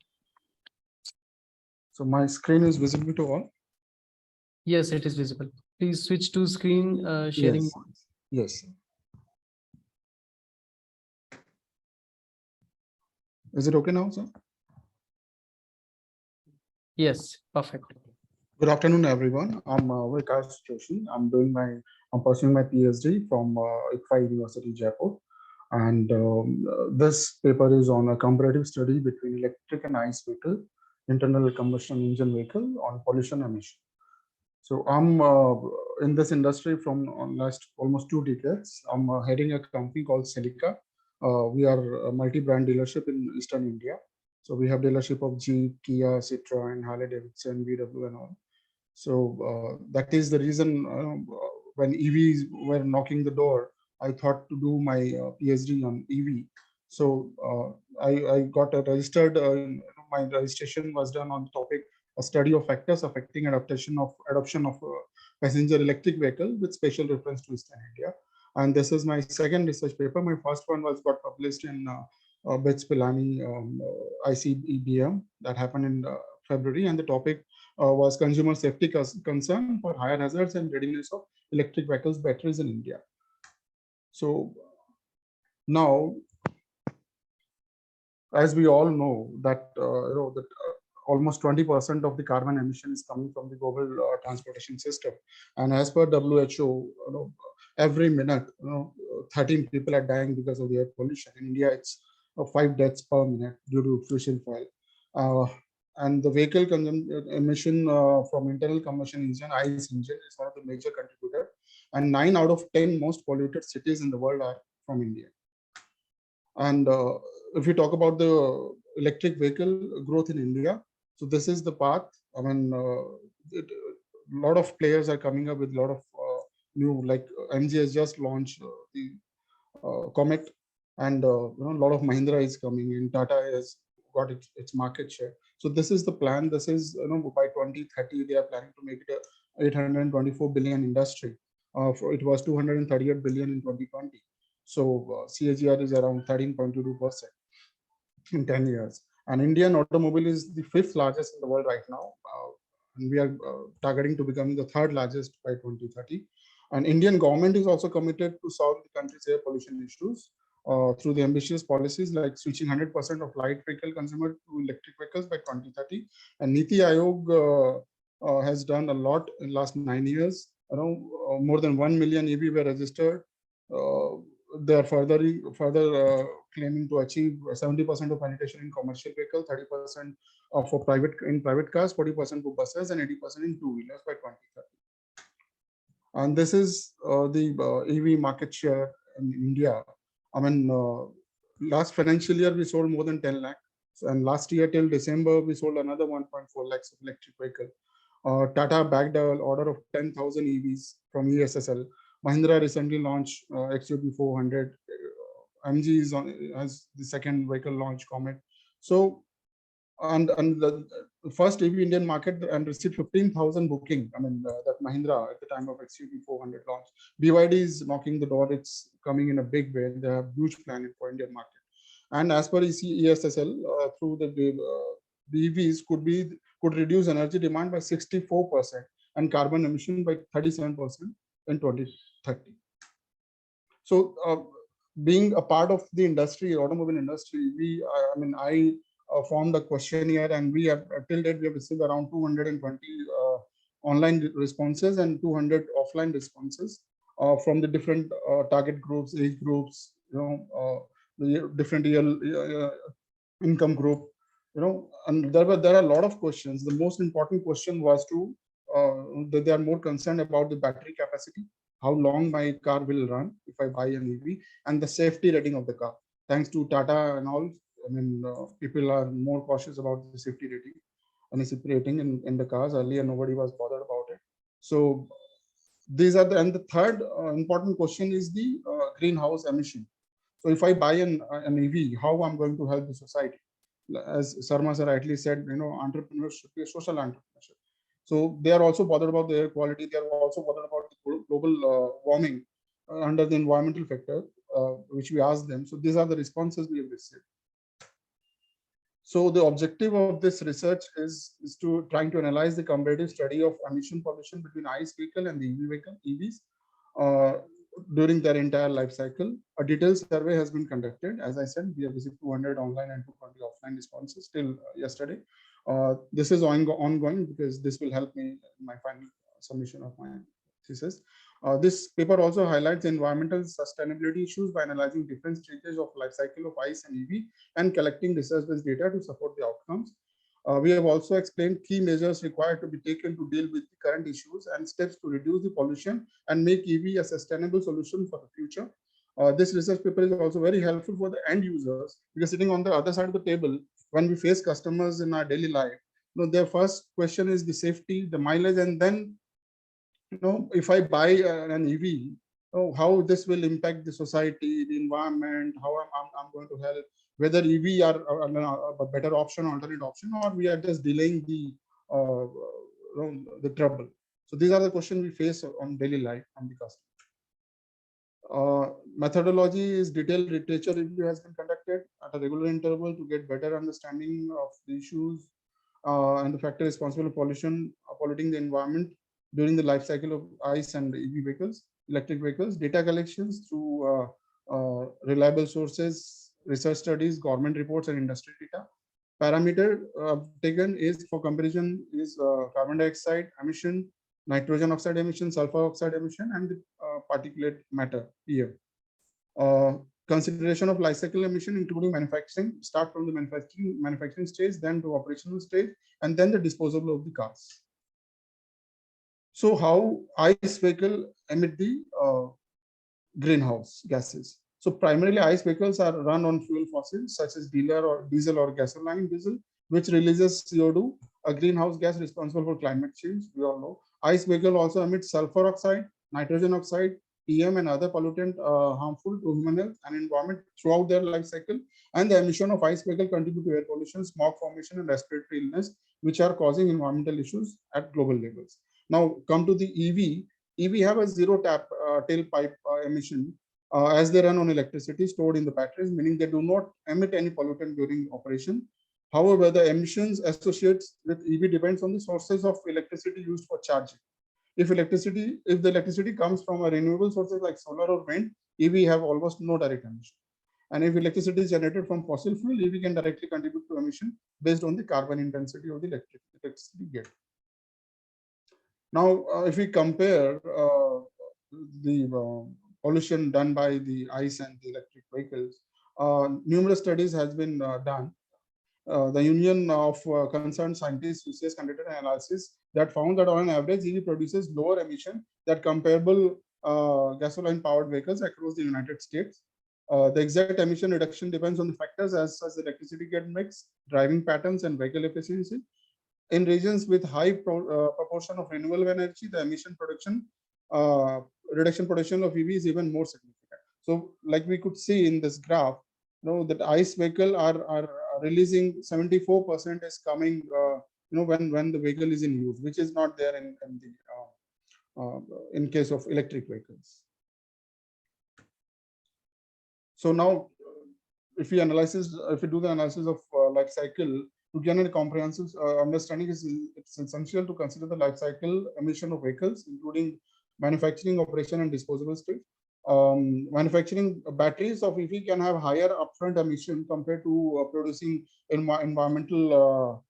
[SPEAKER 7] So my screen is visible to all?
[SPEAKER 6] Yes, it is visible. Please switch to screen sharing.
[SPEAKER 7] Yes. Yes. Is it okay now, sir?
[SPEAKER 6] Yes, perfect.
[SPEAKER 7] Good afternoon, everyone. I'm Vikas Joshi. I'm pursuing my PhD from ICFA University, Jaipur. And this paper is on a comparative study between electric and ICE vehicle, internal combustion engine vehicle on pollution emission. So I'm in this industry from last almost 2 decades. I'm heading a company called Celica. We are a multi-brand dealership in Eastern India. So we have dealership of Jeep, Kia, Citroen, Harley Davidson, VW and all. So that is the reason when EVs were knocking the door, I thought to do my PhD on EV. So I got registered, my registration was done on the topic, a study of factors affecting adoption of passenger electric vehicle with special reference to Eastern India. And this is my second research paper. My first one got published in BITS Pilani ICBM that happened in February, and the topic was consumer safety concern for higher hazards and readiness of electric vehicles batteries in India. So now, as we all know that almost 20% of the carbon emission is coming from the global transportation system, and as per WHO, every minute 13 people are dying because of the air pollution. In India, it's 5 deaths per minute due to fossil fuel. And the vehicle emission from internal combustion engine, ICE engine, is one of the major contributors. And 9 out of 10 most polluted cities in the world are from India. And if you talk about the electric vehicle growth in India, so this is the path. I mean, a lot of players are coming up with a lot of new, like MG has just launched the Comet, and a lot of Mahindra is coming in. Tata has got its market share. So this is the plan. This is by 2030 they are planning to make it a 824 billion industry. It was 238 billion in 2020. So CAGR is around 13.22% in 10 years. And Indian automobile is the 5th largest in the world right now. And we are targeting to become the 3rd largest by 2030. And Indian government is also committed to solve the country's air pollution issues through the ambitious policies like switching 100% of light vehicle consumer to electric vehicles by 2030. And Niti Aayog has done a lot in last 9 years. More than 1 million EV were registered. They are further claiming to achieve 70% of penetration in commercial vehicle, 30% for private cars, 40% for buses, and 80% in two-wheelers by 2030. And this is the EV market share in India. I mean, last financial year we sold more than 10 lakh, and last year till December we sold another 1.4 lakhs of electric vehicle. Tata bagged an order of 10,000 EVs from ESSL. Mahindra recently launched XUV 400. MG has the second vehicle launch, Comet. So, and the first EV Indian market and received 15,000 booking. I mean, that Mahindra at the time of XUV 400 launch. BYD is knocking the door. It's coming in a big way. They have huge plan for Indian market. And as per ESSL, through the EVs could reduce energy demand by 64% and carbon emission by 37% in 2030. So being a part of the industry, automobile industry, I formed a questionnaire, and we have till date we have received around 220 online responses and 200 offline responses from the different target groups, age groups, the different income group, and there are a lot of questions. The most important question was that they are more concerned about the battery capacity, how long my car will run if I buy an EV, and the safety rating of the car. Thanks to Tata and all, I mean, people are more cautious about the safety rating and safety rating in the cars. Earlier, nobody was bothered about it. So these are and the third important question is the greenhouse emission. So if I buy an EV, how I'm going to help the society? As Sarma sir rightly said, entrepreneurs should be a social entrepreneurship. So they are also bothered about the air quality. They are also bothered about the global warming under the environmental factor, which we asked them. So these are the responses we have received. So the objective of this research is to trying to analyze the comparative study of emission pollution between ICE vehicle and the EVs during their entire life cycle. A detailed survey has been conducted. As I said, we have received 200 online and 220 offline responses till yesterday. This is ongoing because this will help me in my final submission of my thesis. This paper also highlights environmental sustainability issues by analyzing different stages of life cycle of ICE and EV and collecting research-based data to support the outcomes. We have also explained key measures required to be taken to deal with the current issues and steps to reduce the pollution and make EV a sustainable solution for the future. This research paper is also very helpful for the end users because sitting on the other side of the table, when we face customers in our daily life, their first question is the safety, the mileage, and then if I buy an EV, how this will impact the society, the environment, how I'm going to help, whether EV are a better option, alternate option, or we are just delaying the trouble. So these are the questions we face on daily life from the customer. Methodology is detailed literature review has been conducted at a regular interval to get better understanding of the issues and the factor responsible for polluting the environment during the life cycle of ICE and EV vehicles, electric vehicles. Data collections through reliable sources, research studies, government reports, and industry data. Parameter taken is for comparison is carbon dioxide emission, nitrogen oxide emission, sulfur oxide emission, and the particulate matter here. Consideration of life cycle emission, including manufacturing, start from the manufacturing stage, then to operational stage, and then the disposal of the cars. So how ICE vehicle emit the greenhouse gases? So primarily ICE vehicles are run on fuel fossils such as diesel or gasoline diesel, which releases CO2, a greenhouse gas responsible for climate change. We all know. ICE vehicle also emit sulfur oxide, nitrogen oxide, PM, and other pollutant harmful to human health and environment throughout their life cycle. And the emission of ICE vehicle contribute to air pollution, smog formation, and respiratory illness, which are causing environmental issues at global levels. Now come to the EV. EV have a zero tailpipe emission as they run on electricity stored in the batteries, meaning they do not emit any pollutant during operation. However, the emissions associated with EV depends on the sources of electricity used for charging. If the electricity comes from a renewable sources like solar or wind, EV have almost no direct emission. And if electricity is generated from fossil fuel, EV can directly contribute to emission based on the carbon intensity of the electricity get. Now, if we compare the pollution done by the ICE and the electric vehicles, numerous studies has been done. The Union of Concerned Scientists UCS conducted an analysis that found that on average EV produces lower emission than comparable gasoline powered vehicles across the United States. The exact emission reduction depends on the factors as electricity get mix, driving patterns, and vehicle efficiency. In regions with high proportion of renewable energy, the emission reduction potential of EV is even more significant. So like we could see in this graph, that ICE vehicle are releasing 74% is coming when the vehicle is in use, which is not there in case of electric vehicles. So now if we do the analysis of life cycle, to gain a comprehensive understanding, it's essential to consider the life cycle emission of vehicles, including manufacturing, operation, and disposable state. Manufacturing batteries of EV can have higher upfront emission compared to producing environmental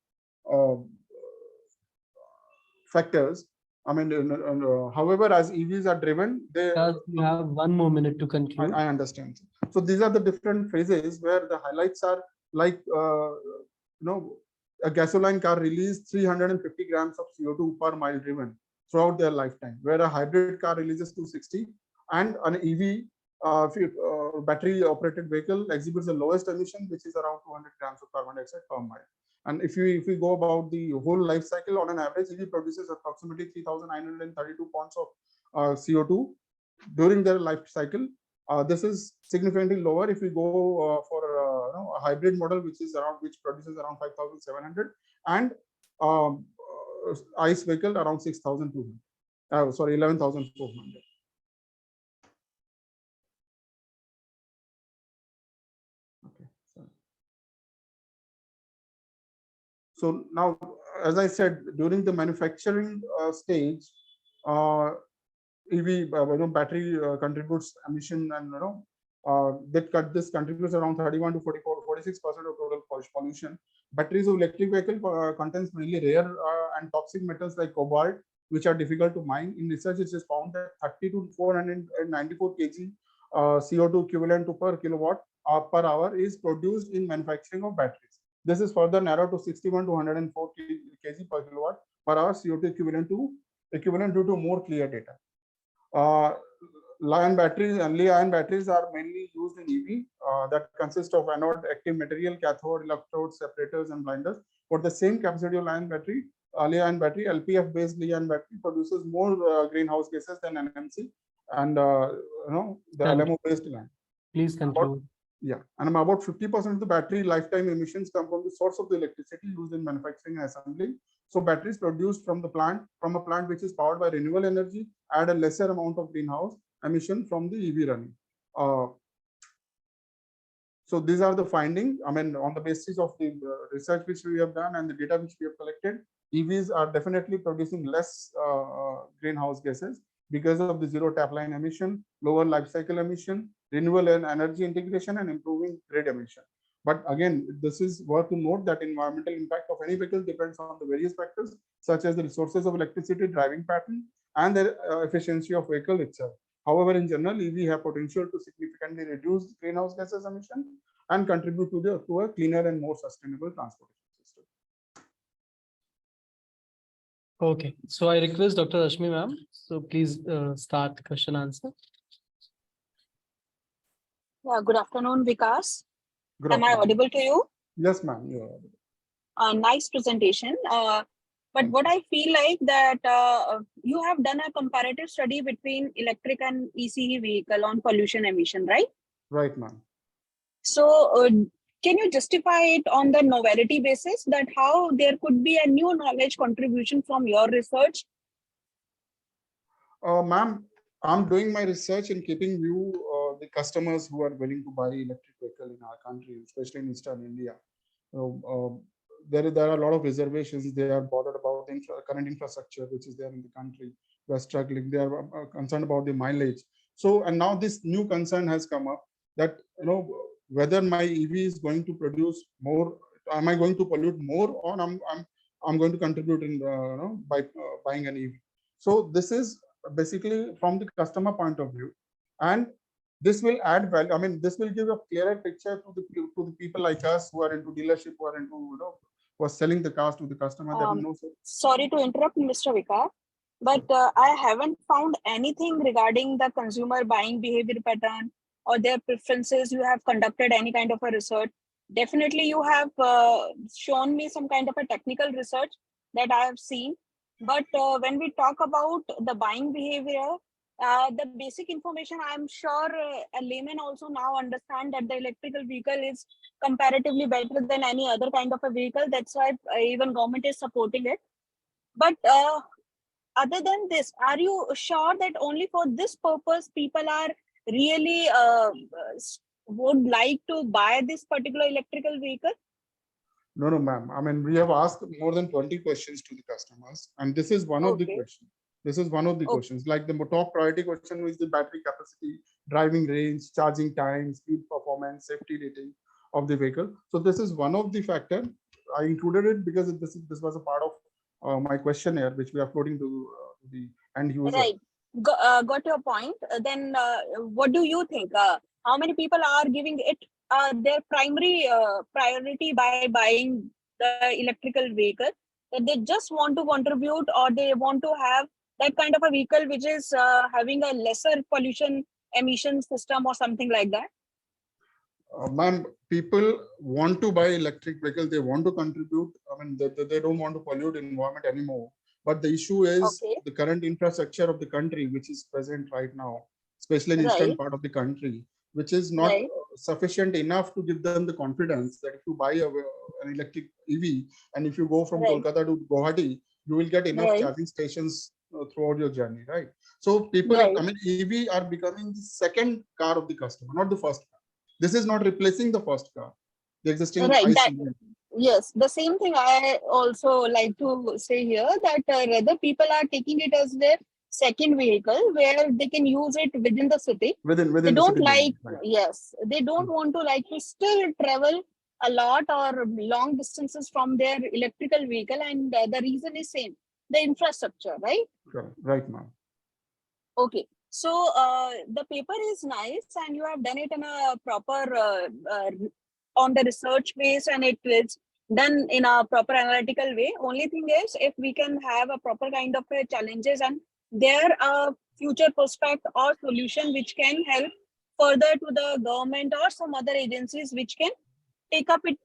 [SPEAKER 7] factors. I mean, however, as EVs are driven,
[SPEAKER 6] you have 1 more minute to conclude.
[SPEAKER 7] I understand. So these are the different phases where the highlights are like, a gasoline car releases 350 grams of CO2 per mile driven throughout their lifetime, where a hybrid car releases 260, and an EV battery operated vehicle exhibits the lowest emission, which is around 200 grams of carbon dioxide per mile. And if we go about the whole life cycle, on an average, EV produces approximately 3,932 pounds of CO2 during their life cycle. This is significantly lower if we go for a hybrid model, which produces around 5,700, and ICE vehicle around 6,200. Sorry, 11,400. Okay. So now, as I said, during the manufacturing stage, EV battery contributes emission, and this contributes around 31 to 46% of total pollution. Batteries of electric vehicle contains mainly rare and toxic metals like cobalt, which are difficult to mine. In research, it is found that 30 to 494 kg CO2 equivalent to per kilowatt per hour is produced in manufacturing of batteries. This is further narrowed to 61 to 104 kg per kilowatt per hour CO2 equivalent due to more clear data. Li-ion batteries are mainly used in EV that consist of anode active material, cathode, electrodes, separators, and blinders. For the same capacity of Li-ion battery, LPF based Li-ion battery produces more greenhouse gases than NMC and the LMO based Li-ion.
[SPEAKER 6] Please conclude.
[SPEAKER 7] And about 50% of the battery lifetime emissions come from the source of the electricity used in manufacturing and assembly. So batteries produced from a plant which is powered by renewable energy add a lesser amount of greenhouse emission from the EV running. So these are the findings. I mean, on the basis of the research which we have done and the data which we have collected, EVs are definitely producing less greenhouse gases because of the zero tap line emission, lower life cycle emission, renewable and energy integration, and improving grid emission. But again, this is worth to note that environmental impact of any vehicle depends on the various factors, such as the resources of electricity, driving pattern, and the efficiency of vehicle itself. However, in general, EV have potential to significantly reduce greenhouse gases emission and contribute to a cleaner and more sustainable transportation system.
[SPEAKER 6] Okay, so I request Dr. Rashmi ma'am. So please start question answer.
[SPEAKER 5] Yeah, good afternoon, Vikas.
[SPEAKER 7] Good
[SPEAKER 5] Am I
[SPEAKER 7] afternoon.
[SPEAKER 5] audible to you?
[SPEAKER 7] Yes, ma'am. You are audible.
[SPEAKER 5] Nice presentation. But what I feel like that you have done a comparative study between electric and ECE vehicle on pollution emission, right?
[SPEAKER 7] Right, ma'am.
[SPEAKER 5] So can you justify it on the novelty basis that how there could be a new knowledge contribution from your research?
[SPEAKER 7] Ma'am, I'm doing my research in keeping view the customers who are willing to buy electric vehicle in our country, especially in Eastern India. There are a lot of reservations. They are bothered about the current infrastructure which is there in the country. They are struggling. They are concerned about the mileage. So, and now this new concern has come up that whether my EV is going to produce more, am I going to pollute more, or I'm going to contribute in by buying an EV. So this is basically from the customer point of view, and this will add value. I mean, this will give a clearer picture to the people like us who are into dealership, who are into who are selling the cars to the customer.
[SPEAKER 5] Sorry to interrupt, Mr. Vikas, but I haven't found anything regarding the consumer buying behavior pattern or their preferences. You have conducted any kind of a research. Definitely, you have shown me some kind of a technical research that I have seen. But when we talk about the buying behavior, the basic information, I'm sure a layman also now understand that the electrical vehicle is comparatively better than any other kind of a vehicle. That's why even government is supporting it. But other than this, are you sure that only for this purpose people are really would like to buy this particular electrical vehicle?
[SPEAKER 7] No, ma'am. I mean, we have asked more than 20 questions to the customers, and this is one of the questions. This is one of the questions. Like the top priority question is the battery capacity, driving range, charging time, speed performance, safety rating of the vehicle. So this is one of the factors. I included it because this was a part of my questionnaire, which we are floating to the end user.
[SPEAKER 5] Right. Got your point. Then what do you think? How many people are giving it their primary priority by buying the electrical vehicle? That they just want to contribute, or they want to have that kind of a vehicle which is having a lesser pollution emission system or something like that?
[SPEAKER 7] Ma'am, people want to buy electric vehicles. They want to contribute. I mean, they don't want to pollute the environment anymore. But the issue is the current infrastructure of the country, which is present right now, especially in eastern
[SPEAKER 5] Right.
[SPEAKER 7] part of the country, which is not
[SPEAKER 5] Right.
[SPEAKER 7] sufficient enough to give them the confidence that if you buy an electric EV and if you go from
[SPEAKER 5] Right.
[SPEAKER 7] Kolkata to Guwahati, you will get enough
[SPEAKER 5] Right.
[SPEAKER 7] charging stations throughout your journey, right? So people,
[SPEAKER 5] Right.
[SPEAKER 7] I mean, EV are becoming the second car of the customer, not the first car. This is not replacing the first car, the existing
[SPEAKER 5] Right.
[SPEAKER 7] ICE.
[SPEAKER 5] Yes, the same thing I also like to say here, that rather people are taking it as their second vehicle where they can use it within the city. They
[SPEAKER 7] within the
[SPEAKER 5] don't
[SPEAKER 7] city
[SPEAKER 5] like,
[SPEAKER 7] limits, right?
[SPEAKER 5] yes, they don't want to like to still travel a lot or long distances from their electrical vehicle, and the reason is same, the infrastructure, right?
[SPEAKER 7] Right, ma'am.
[SPEAKER 5] Okay, so the paper is nice and you have done it in a proper on the research base, and it is done in a proper analytical way. Only thing is, if we can have a proper kind of challenges and there a future prospect or solution which can help further to the government or some other agencies which can take up it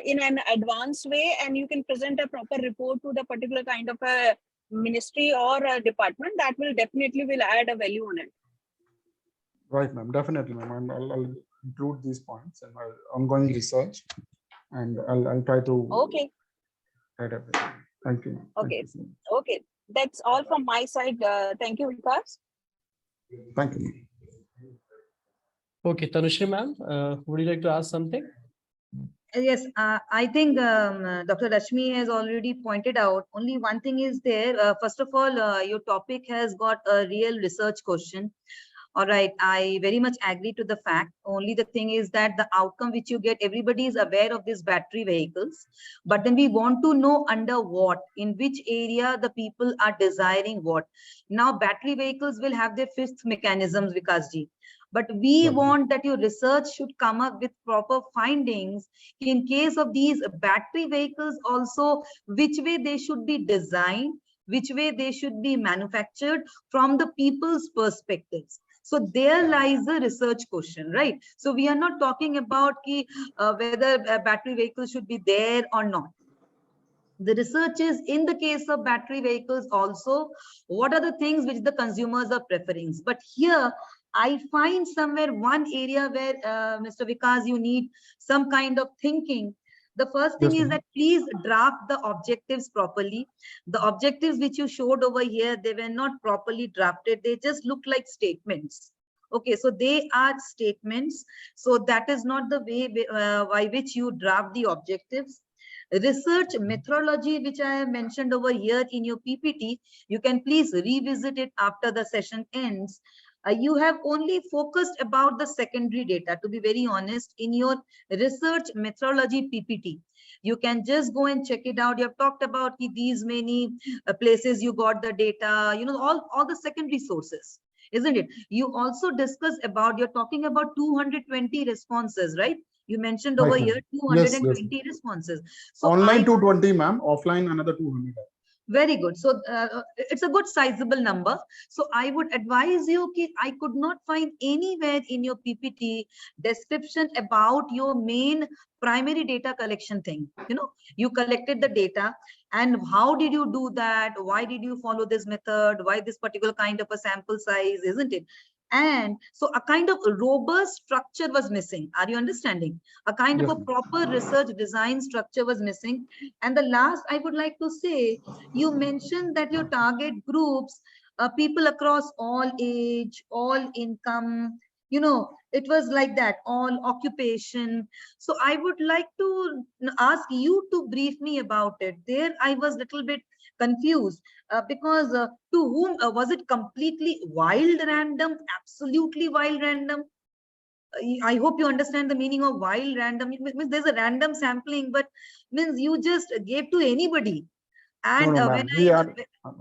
[SPEAKER 5] in an advanced way, and you can present a proper report to the particular kind of a ministry or a department, that will definitely will add a value on it.
[SPEAKER 7] Right, ma'am. Definitely, ma'am. I'll include these points in my ongoing research, and I'll try to
[SPEAKER 5] Okay.
[SPEAKER 7] write everything. Thank you, ma'am.
[SPEAKER 5] Okay.
[SPEAKER 7] Thank you so much.
[SPEAKER 5] Okay, that's all from my side. Thank you, Vikas.
[SPEAKER 7] Thank you, ma'am.
[SPEAKER 6] Okay, Tanushree ma'am, would you like to ask something?
[SPEAKER 3] Yes, I think Dr. Rashmi has already pointed out. Only one thing is there. First of all, your topic has got a real research question. All right, I very much agree to the fact. Only the thing is that the outcome which you get, everybody is aware of these battery vehicles, but then we want to know under what, in which area the people are desiring what. Now, battery vehicles will have their fifth mechanisms, Vikasji. But we want that your research should come up with proper findings in case of these battery vehicles also, which way they should be designed, which way they should be manufactured from the people's perspectives. So there lies the research question, right? So we are not talking about whether battery vehicles should be there or not. The research is in the case of battery vehicles also, what are the things which the consumers are preferring? But here, I find somewhere one area where, Mr. Vikas, you need some kind of thinking. The first thing is that please draft the objectives properly. The objectives which you showed over here, they were not properly drafted. They just look like statements. Okay, so they are statements. So that is not the way by which you draft the objectives. Research methodology, which I have mentioned over here in your PPT, you can please revisit it after the session ends. You have only focused about the secondary data, to be very honest, in your research methodology PPT. You can just go and check it out. You have talked about these many places you got the data, you know, all the secondary sources, isn't it? You also discussed about, you're talking about 220 responses, right? You mentioned over here 220 responses. So
[SPEAKER 7] online 220, ma'am. Offline another 200.
[SPEAKER 3] Very good. So it's a good sizable number. So I would advise you, I could not find anywhere in your PPT description about your main primary data collection thing. You know, you collected the data and how did you do that? Why did you follow this method? Why this particular kind of a sample size, isn't it? And so a kind of robust structure was missing. Are you understanding? A kind of a proper research design structure was missing. And the last I would like to say, you mentioned that your target groups are people across all age, all income, you know, it was like that, all occupation. So I would like to ask you to brief me about it. There I was a little bit confused because to whom was it completely wild random, absolutely wild random? I hope you understand the meaning of wild random. It means there's a random sampling, but means you just gave to anybody. And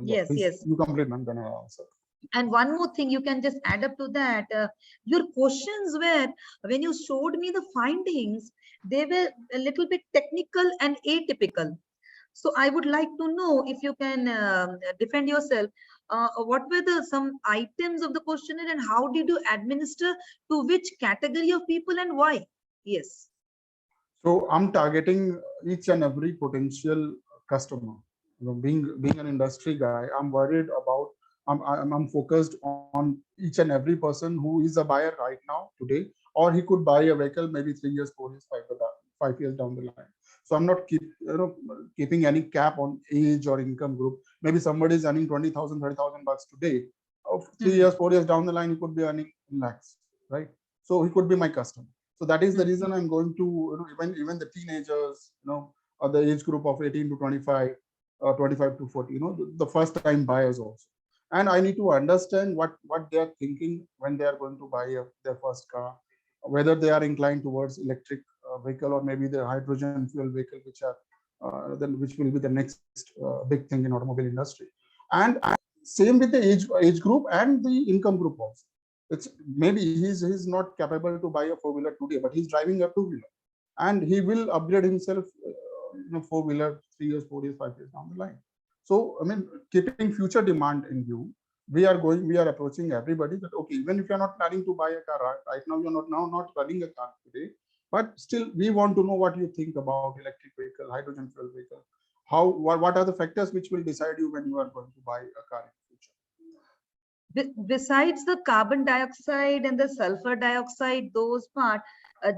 [SPEAKER 3] yes,
[SPEAKER 7] you complete, ma'am, then I'll answer.
[SPEAKER 3] And one more thing, you can just add up to that. Your questions were, when you showed me the findings, they were a little bit technical and atypical. So I would like to know if you can defend yourself. What were some items of the questionnaire and how did you administer to which category of people and why? Yes.
[SPEAKER 7] So I'm targeting each and every potential customer. You know, being an industry guy, I'm worried about I'm focused on each and every person who is a buyer right now today, or he could buy a vehicle maybe 3 years, 4 years, 5 years down the line. So I'm not keeping any cap on age or income group. Maybe somebody is earning 20,000, 30,000 bucks today. Of 3 years, 4 years down the line, he could be earning lakhs, right? So he could be my customer. So that is the reason I'm going to, even the teenagers, or the age group of 18 to 25, 25 to 40, the first time buyers also. And I need to understand what they are thinking when they are going to buy their first car, whether they are inclined towards electric vehicle or maybe the hydrogen fuel vehicle, which will be the next big thing in automobile industry. And same with the age group and the income group also. It's maybe he's not capable to buy a 4-wheeler today, but he's driving a 2-wheeler, and he will upgrade himself, 4-wheeler 3 years, 4 years, 5 years down the line. So, keeping future demand in view, we are approaching everybody that, okay, even if you're not planning to buy a car right now, you're not running a car today, but still we want to know what you think about electric vehicle, hydrogen fuel vehicle. What are the factors which will decide you when you are going to buy a car in the future?
[SPEAKER 3] Besides the carbon dioxide and the sulfur dioxide, those part,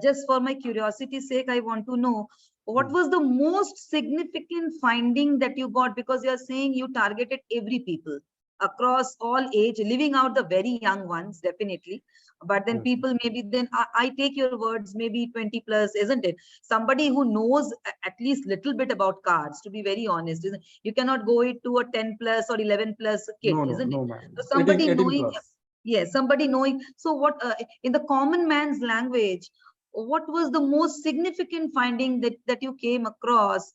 [SPEAKER 3] just for my curiosity's sake, I want to know what was the most significant finding that you got, because you are saying you targeted every people across all age, leaving out the very young ones, definitely. But then people maybe then I take your words, maybe 20 plus, isn't it? Somebody who knows at least little bit about cars, to be very honest, isn't it? You cannot go it to a 10 plus or 11 plus kid, isn't it? So somebody
[SPEAKER 7] 18
[SPEAKER 3] knowing,
[SPEAKER 7] plus.
[SPEAKER 3] yes, somebody knowing. So what in the common man's language, what was the most significant finding that you came across,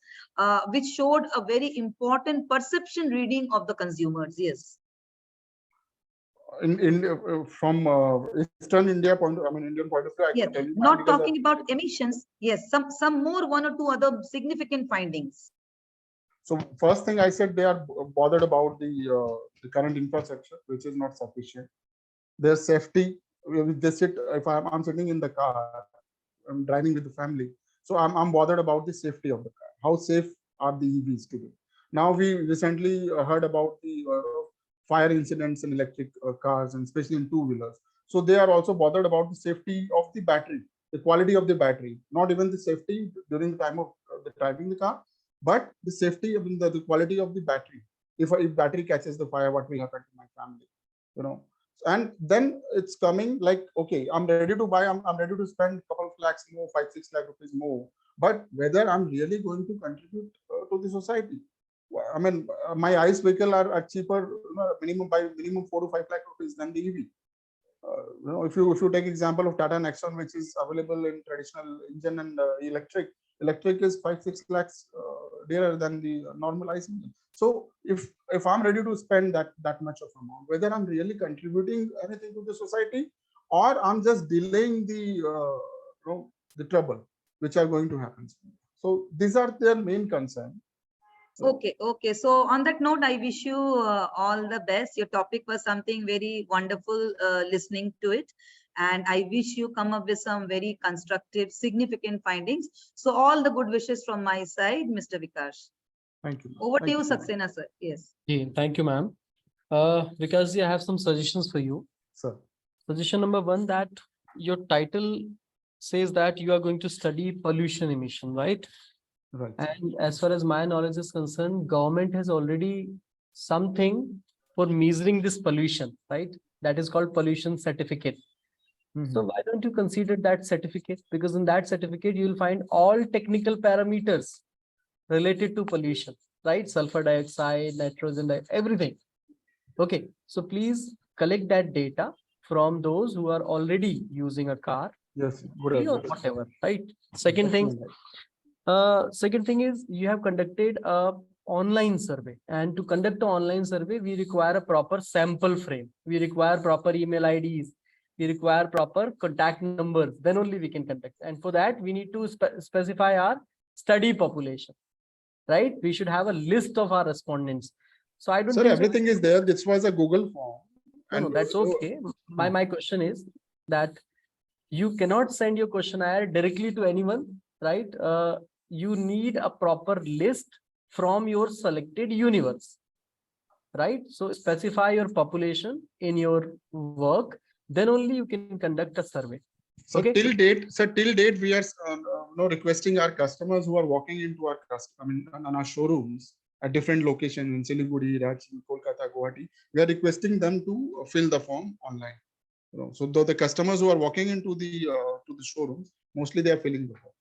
[SPEAKER 3] which showed a very important perception reading of the consumers? Yes.
[SPEAKER 7] From Eastern India point, Indian point of view, I
[SPEAKER 3] Yes,
[SPEAKER 7] can tell you.
[SPEAKER 3] not talking about emissions. Yes, some more, 1 or 2 other significant findings.
[SPEAKER 7] So first thing I said, they are bothered about the current infrastructure, which is not sufficient. Their safety. They sit. If I'm sitting in the car, I'm driving with the family, so I'm bothered about the safety of the car. How safe are the EVs today? Now we recently heard about the fire incidents in electric cars, and especially in 2-wheelers. So they are also bothered about the safety of the battery, the quality of the battery, not even the safety during the time of driving the car, but the safety of the quality of the battery. If battery catches the fire, what will happen to my family? And then it's coming like, okay, I'm ready to buy, I'm ready to spend a couple of lakhs more, 5-6 lakh rupees more, but whether I'm really going to contribute to the society. My ICE vehicle are cheaper, minimum 4 to 5 lakh rupees than the EV. If you take example of Tata Nexon, which is available in traditional engine and electric is 5-6 lakhs dearer than the normal ICE engine. So if I'm ready to spend that much of amount, whether I'm really contributing anything to the society, or I'm just delaying the trouble which are going to happen. So these are their main concern.
[SPEAKER 3] Okay. So on that note, I wish you all the best. Your topic was something very wonderful, listening to it. And I wish you come up with some very constructive, significant findings. So all the good wishes from my side, Mr. Vikash.
[SPEAKER 7] Thank you.
[SPEAKER 3] Over to you, Saxena, sir. Yes.
[SPEAKER 6] Thank you, ma'am. Because I have some suggestions for you.
[SPEAKER 7] Sir.
[SPEAKER 6] Suggestion number 1, that your title says that you are going to study pollution emission, right?
[SPEAKER 7] Right.
[SPEAKER 6] And as far as my knowledge is concerned, government has already something for measuring this pollution, right? That is called pollution certificate. So why don't you consider that certificate? Because in that certificate, you will find all technical parameters related to pollution, right? Sulfur dioxide, nitrogen dioxide, everything. Okay, so please collect that data from those who are already using a car.
[SPEAKER 7] Yes,
[SPEAKER 6] or whatever, right? Second thing is you have conducted a online survey, and to conduct an online survey, we require a proper sample frame. We require proper email IDs. We require proper contact numbers. Then only we can conduct. And for that, we need to specify our study population, right? We should have a list of our respondents. So I don't think
[SPEAKER 7] everything is there. This was a Google form.
[SPEAKER 6] No, that's okay. My question is that you cannot send your questionnaire directly to anyone, right? You need a proper list from your selected universe. right? So specify your population in your work, then only you can conduct a survey.
[SPEAKER 7] So
[SPEAKER 6] Okay.
[SPEAKER 7] till date, we are requesting our customers who are walking into our on our showrooms at different locations in Siliguri, Ranchi, Kolkata, Guwahati. We are requesting them to fill the form online. So the customers who are walking into the showrooms, mostly they are filling the form.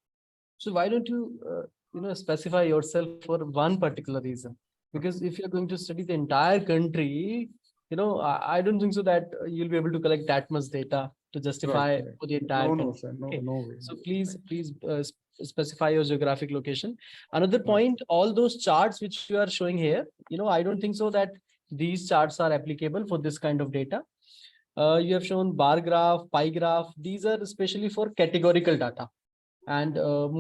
[SPEAKER 6] So why don't you, specify yourself for one particular reason? Because if you're going to study the entire country, I don't think so that you'll be able to collect that much data to justify
[SPEAKER 7] Right.
[SPEAKER 6] for the entire
[SPEAKER 7] No,
[SPEAKER 6] country.
[SPEAKER 7] sir,
[SPEAKER 6] Okay.
[SPEAKER 7] no way.
[SPEAKER 6] So please specify your geographic location. Another point, all those charts which you are showing here, I don't think so that these charts are applicable for this kind of data. You have shown bar graph, pie graph. These are especially for categorical data. And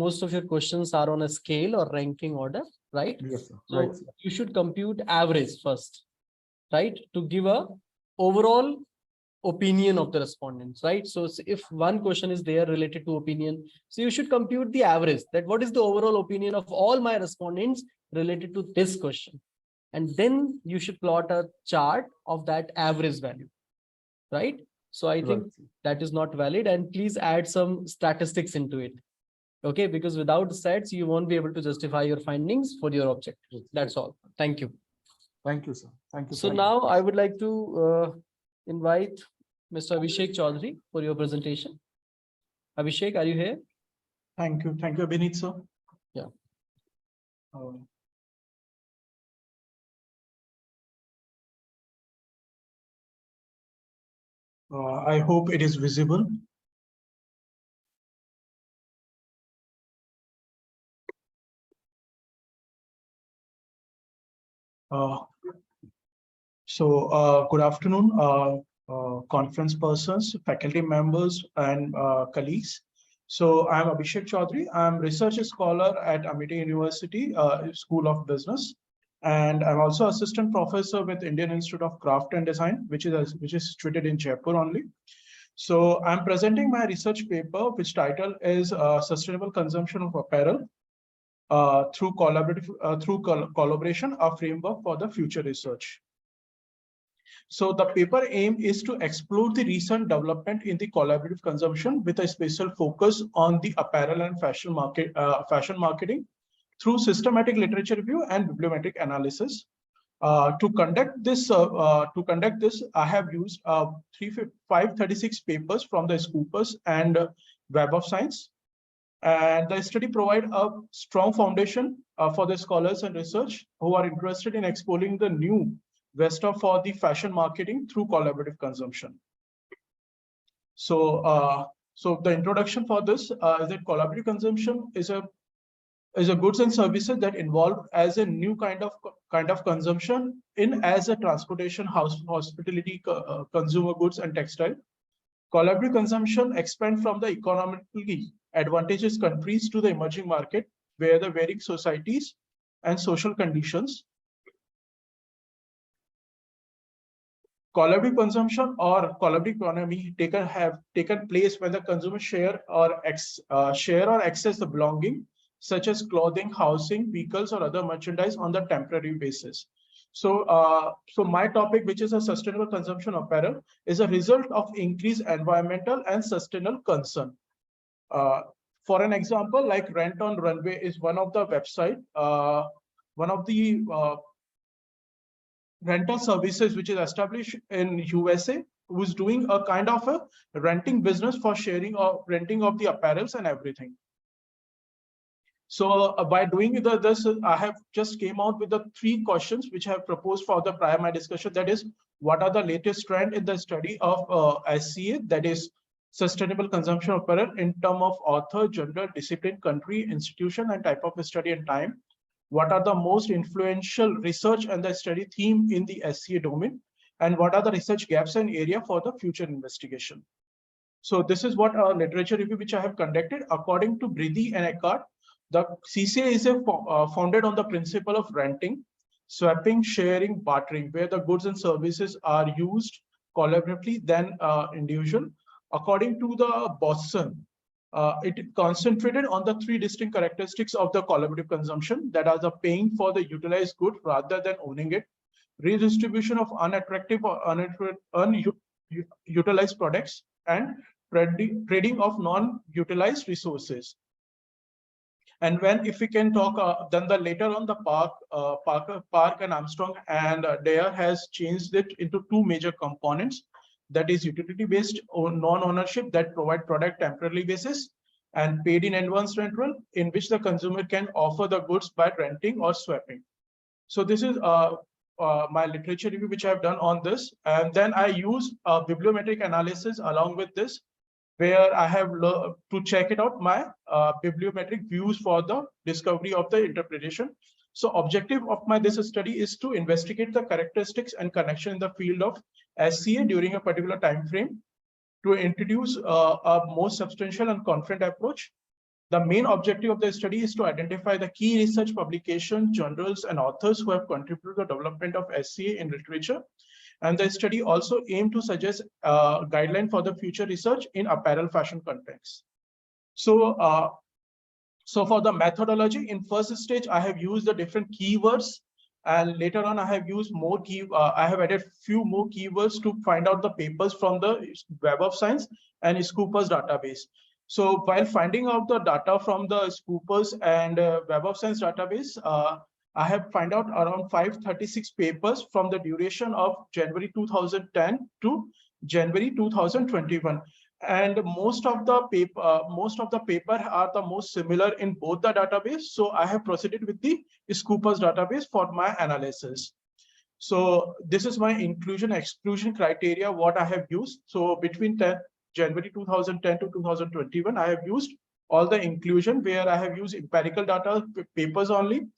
[SPEAKER 6] most of your questions are on a scale or ranking order, right?
[SPEAKER 7] Yes, sir.
[SPEAKER 6] So
[SPEAKER 7] Right, sir.
[SPEAKER 6] you should compute average first, right? To give a overall opinion of the respondents, right? So if one question is there related to opinion, so you should compute the average, that what is the overall opinion of all my respondents related to this question. And then you should plot a chart of that average value, right? So I think
[SPEAKER 7] Right.
[SPEAKER 6] that is not valid, and please add some statistics into it. Okay, because without stats, you won't be able to justify your findings for your object. That's all. Thank you.
[SPEAKER 7] Thank you, sir. Thank you.
[SPEAKER 6] So now I would like to invite Mr. Abhishek Chaudhary for your presentation. Abhishek, are you here?
[SPEAKER 8] Thank you, Abhinit, sir.
[SPEAKER 6] Yeah.
[SPEAKER 8] I hope it is visible. Good afternoon, conference persons, faculty members, and colleagues. So I'm Abhishek Chaudhary. I'm research scholar at Amity University School of Business, and I'm also assistant professor with Indian Institute of Craft and Design, which is situated in Jaipur only. So I'm presenting my research paper, which title is Sustainable Consumption of Apparel through collaboration, a framework for the future research. So the paper aim is to explore the recent development in the collaborative consumption with a special focus on the apparel and fashion marketing through systematic literature review and bibliometric analysis. To conduct this, I have used 536 papers from the Scopus and Web of Science. And the study provides a strong foundation for the scholars and research who are interested in exploring the new vector for the fashion marketing through collaborative consumption. So, the introduction for this is that collaborative consumption is a goods and services that involve as a new kind of consumption as a transportation, hospitality, consumer goods, and textile. Collaborative consumption expand from the economically advantageous countries to the emerging market, where the varying societies and social conditions. Collaborative consumption or collaborative economy have taken place when the consumer share or access the belonging, such as clothing, housing, vehicles, or other merchandise on the temporary basis. So, my topic, which is a sustainable consumption of apparel, is a result of increased environmental and sustainable concern. For an example, like Rent on Runway is one of the website, one of the rental services which is established in USA, who's doing a kind of a renting business for sharing or renting of the apparels and everything. So by doing this, I have just came out with the 3 questions which I have proposed for the prior my discussion. That is, what are the latest trend in the study of SCA, that is sustainable consumption of apparel, in terms of author, genre, discipline, country, institution, and type of study and time. What are the most influential research and the study theme in the SCA domain? And what are the research gaps and area for the future investigation? So this is what a literature review which I have conducted. According to Bridhi and Eckhart, the CCA is founded on the principle of renting, swapping, sharing, bartering, where the goods and services are used collaboratively than individual. According to the Boston, it concentrated on the 3 distinct characteristics of the collaborative consumption, that are the paying for the utilized good rather than owning it, redistribution of unattractive or unutilized products, and trading of non-utilized resources. And if we can talk, then later on the Park and Armstrong and Dare has changed it into two major components. That is utility-based or non-ownership that provide product temporarily basis, and paid in advance rental, in which the consumer can offer the goods by renting or swapping. So this is my literature review which I have done on this. And then I use bibliometric analysis along with this, where I have to check it out my bibliometric views for the discovery of the interpretation. So objective of this study is to investigate the characteristics and connection in the field of SCA during a particular time frame, to introduce a more substantial and confident approach. The main objective of the study is to identify the key research publications, journals, and authors who have contributed to the development of SCA in literature. And the study also aimed to suggest a guideline for the future research in apparel fashion context. So, for the methodology, in first stage, I have used the different keywords, and later on I have used more I have added few more keywords to find out the papers from the Web of Science and Scopus database. So while finding out the data from the Scopus and Web of Science database, I have found out around 536 papers from the duration of January 2010 to January 2021. And most of the paper are the most similar in both the database. So I have proceeded with the Scopus database for my analysis. So this is my inclusion exclusion criteria, what I have used. So between January 2010 to 2021, I have used all the inclusion, where I have used empirical data papers only.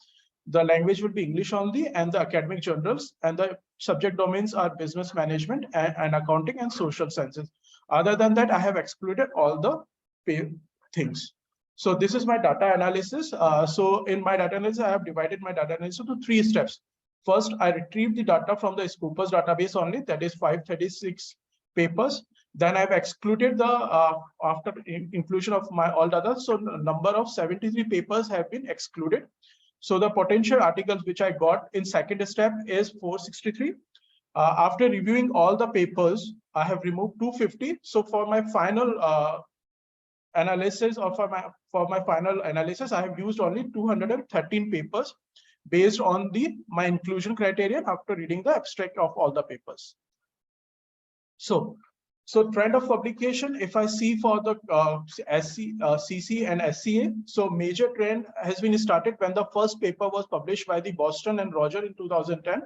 [SPEAKER 8] The language will be English only, and the academic journals, and the subject domains are business management and accounting and social sciences. Other than that, I have excluded all the things. So this is my data analysis. So in my data analysis, I have divided my data analysis into 3 steps. First, I retrieved the data from the Scopus database only, that is 536 papers. Then I've excluded the after inclusion of my all data. So number of 73 papers have been excluded. So the potential articles which I got in second step is 463. After reviewing all the papers, I have removed 250. So for my final analysis, or for my final analysis, I have used only 213 papers based on my inclusion criteria after reading the abstract of all the papers. So trend of publication, if I see for the CC and SCA, so major trend has been started when the first paper was published by the Boston and Roger in 2010.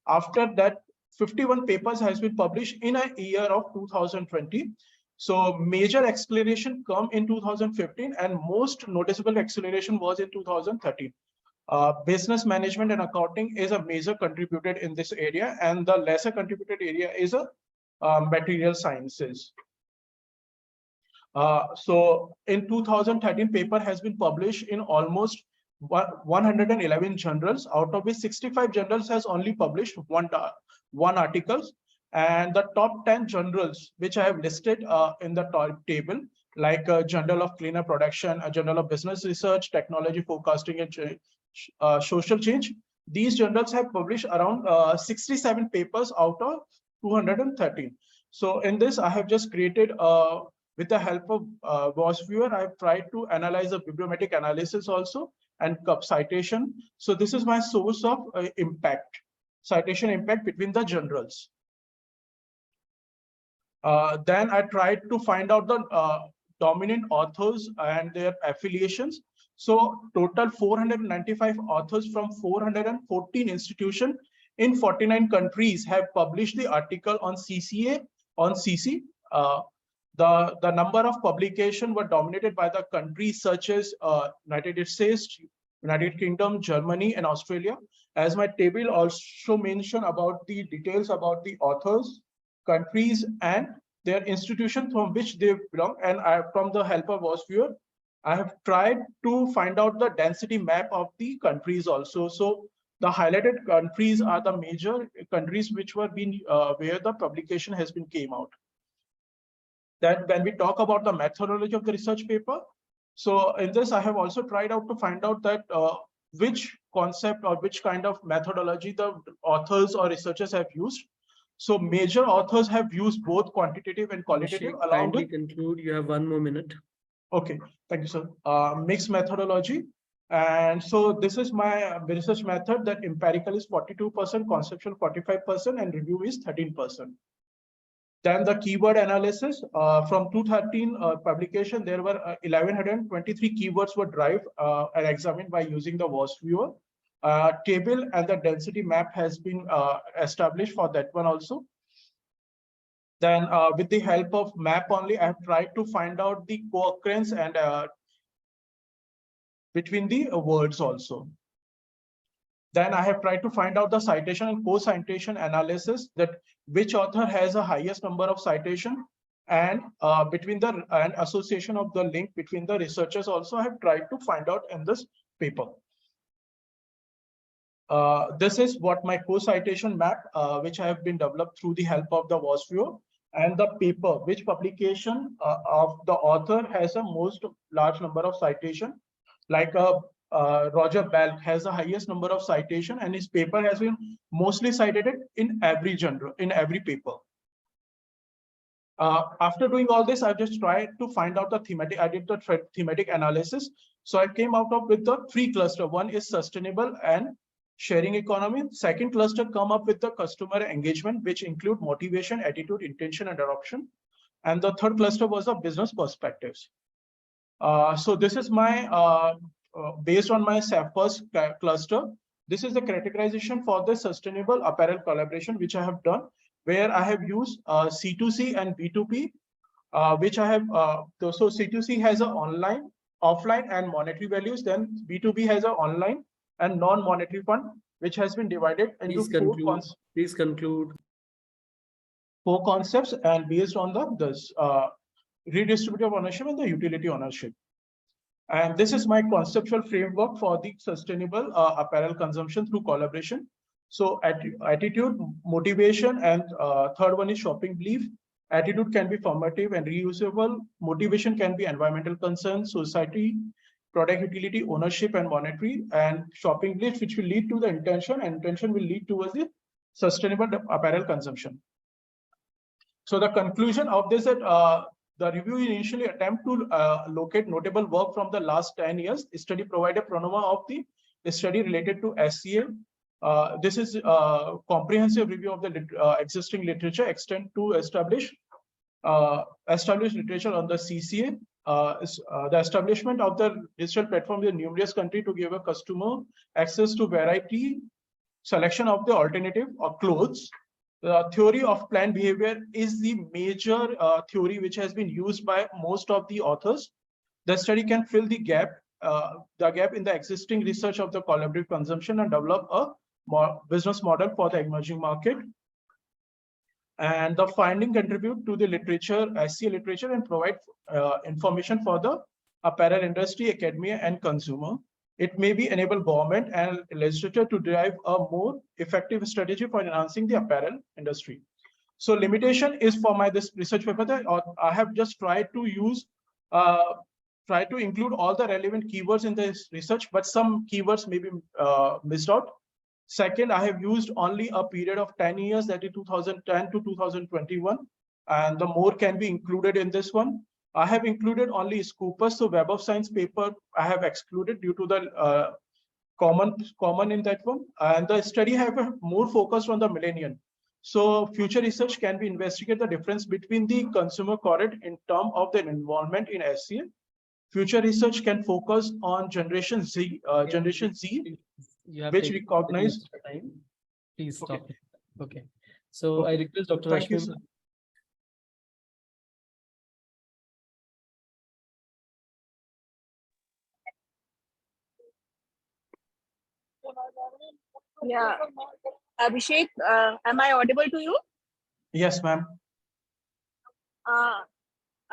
[SPEAKER 8] After that, 51 papers has been published in a year of 2020. So major acceleration come in 2015, and most noticeable acceleration was in 2013. Business management and accounting is a major contributor in this area, and the lesser contributed area is a material sciences. So in 2013, paper has been published in almost 111 journals, out of which 65 journals has only published one articles. And the top 10 journals which I have listed in the top table, like a Journal of Cleaner Production, a Journal of Business Research, Technology Forecasting and Social Change. These journals have published around 67 papers out of 213. So in this, I have just created, with the help of VOSviewer, I have tried to analyze the bibliometric analysis also and citation. So this is my source of impact, citation impact between the journals. Then I tried to find out the dominant authors and their affiliations. So total 495 authors from 414 institutions in 49 countries have published the article on CCA, on CC. The number of publications were dominated by the countries such as United States, United Kingdom, Germany, and Australia. As my table also mentioned about the details about the authors, countries, and their institution from which they belong. And from the help of VOSviewer, I have tried to find out the density map of the countries also. So the highlighted countries are the major countries which were where the publication has been came out. Then when we talk about the methodology of the research paper, so in this I have also tried out to find out that which concept or which kind of methodology the authors or researchers have used. So major authors have used both quantitative and qualitative
[SPEAKER 6] Abhishek,
[SPEAKER 8] along
[SPEAKER 6] kindly
[SPEAKER 8] with.
[SPEAKER 6] conclude. You have 1 more minute.
[SPEAKER 8] Okay, thank you, sir. Mixed methodology. And so this is my research method that empirical is 42%, conceptual 45%, and review is 13%. Then the keyword analysis from 2013 publication, there were 1123 keywords were derived and examined by using the WOS viewer. Table and the density map has been established for that one also. Then with the help of map only, I have tried to find out the co-occurrence and between the words also. Then I have tried to find out the citation and co-citation analysis, that which author has the highest number of citation, and between the association of the link between the researchers also I have tried to find out in this paper. This is what my co-citation map, which I have been developed through the help of the WOS viewer, and the paper, which publication of the author has a most large number of citation, like Roger Bell has the highest number of citation, and his paper has been mostly cited in every genre, in every paper. After doing all this, I just tried to find out the thematic. I did the thematic analysis. So I came out of with the 3 cluster. One is sustainable and sharing economy. Second cluster come up with the customer engagement, which include motivation, attitude, intention, and adoption. And the third cluster was the business perspectives. So this is my based on my first cluster. This is the categorization for the sustainable apparel collaboration, which I have done, where I have used C2C and B2P, which I have. So C2C has an online, offline, and monetary values. Then B2B has an online and non-monetary fund, which has been divided into
[SPEAKER 6] Please conclude.
[SPEAKER 8] 4 concepts, and based on this redistributive ownership and the utility ownership. And this is my conceptual framework for the sustainable apparel consumption through collaboration. So attitude, motivation, and third one is shopping belief. Attitude can be formative and reusable. Motivation can be environmental concerns, society, product utility, ownership, and monetary. And shopping belief, which will lead to the intention, and intention will lead towards the sustainable apparel consumption. So the conclusion of this, the review initially attempt to locate notable work from the last 10 years. Study provided pronoma of the study related to SCA. This is a comprehensive review of the existing literature, extend to establish literature on the CCA. The establishment of the digital platform in numerous countries to give a customer access to variety, selection of the alternative or clothes. The theory of planned behavior is the major theory which has been used by most of the authors. The study can fill the gap in the existing research of the collaborative consumption and develop a business model for the emerging market. And the finding contribute to the literature, SCA literature, and provide information for the apparel industry, academia, and consumer. It may be enable government and legislature to derive a more effective strategy for enhancing the apparel industry. So limitation is for this research paper that I have just tried to use, try to include all the relevant keywords in this research, but some keywords may be missed out. Second, I have used only a period of 10 years, that is 2010 to 2021, and the more can be included in this one. I have included only Scopus, so Web of Science paper I have excluded due to the common in that one. And the study have more focused on the millennium. So future research can be investigate the difference between the consumer cohort in terms of the involvement in SCA. Future research can focus on Generation Z, which recognize
[SPEAKER 6] time. Please stop.
[SPEAKER 8] Okay.
[SPEAKER 6] Okay. So I request Dr.
[SPEAKER 8] Thank you,
[SPEAKER 6] Rashmi.
[SPEAKER 8] sir.
[SPEAKER 5] Yeah. Abhishek, am I audible to you?
[SPEAKER 8] Yes, ma'am.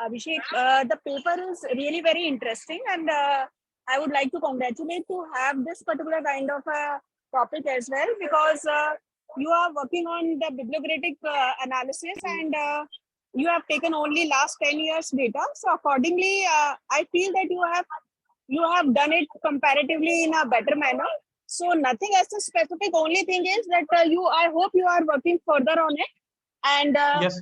[SPEAKER 5] Abhishek, the paper is really very interesting, and I would like to congratulate to have this particular kind of a topic as well, because you are working on the bibliographic analysis, and you have taken only last 10 years data. So accordingly, I feel that you have done it comparatively in a better manner. So nothing as a specific. Only thing is that I hope you are working further on it, and
[SPEAKER 8] Yes,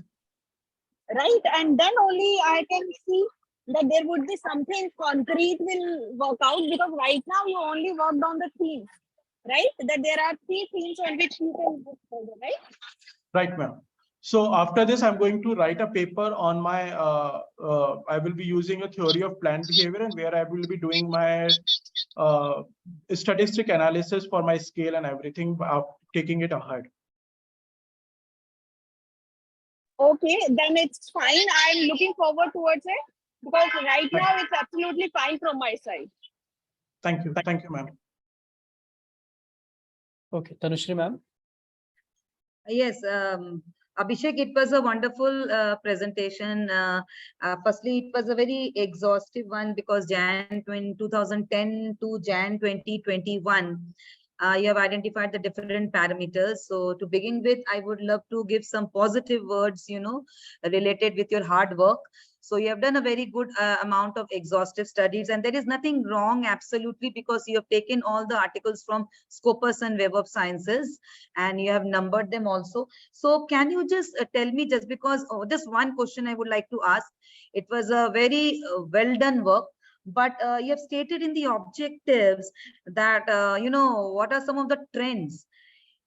[SPEAKER 5] right, and then only I can see that there would be something concrete will work out, because right now you only worked on the themes, right? That there are 3 themes on which you can work further, right?
[SPEAKER 8] right, ma'am. So after this, I'm going to write a paper on my, I will be using a theory of planned behavior, and where I will be doing my statistic analysis for my scale and everything, taking it ahead.
[SPEAKER 5] Okay, then it's fine. I'm looking forward towards it, because right now it's absolutely fine from my side.
[SPEAKER 8] Thank you, ma'am.
[SPEAKER 6] Okay, Tanushree ma'am.
[SPEAKER 3] Yes, Abhishek, it was a wonderful presentation. Firstly, it was a very exhaustive one, because Jan 2010 to Jan 2021, you have identified the different parameters. So to begin with, I would love to give some positive words, related with your hard work. So you have done a very good amount of exhaustive studies, and there is nothing wrong, absolutely, because you have taken all the articles from Scopus and Web of Sciences, and you have numbered them also. So can you just tell me, just because just one question I would like to ask. It was a very well done work, but you have stated in the objectives that, what are some of the trends?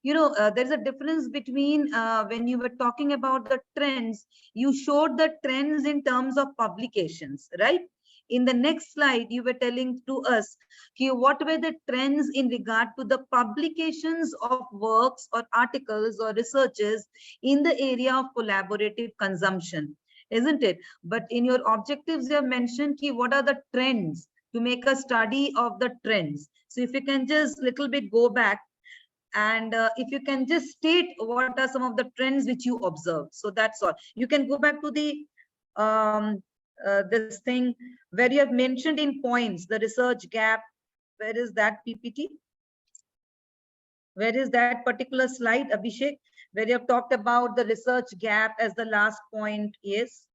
[SPEAKER 3] There's a difference between when you were talking about the trends, you showed the trends in terms of publications, right? In the next slide, you were telling to us what were the trends in regard to the publications of works or articles or researches in the area of collaborative consumption, isn't it? But in your objectives, you have mentioned what are the trends, to make a study of the trends. So if you can just little bit go back, and if you can just state what are some of the trends which you observed. So that's all. You can go back to the this thing where you have mentioned in points the research gap. Where is that PPT? Where is that particular slide, Abhishek, where you have talked about the research gap as the last point? Yes.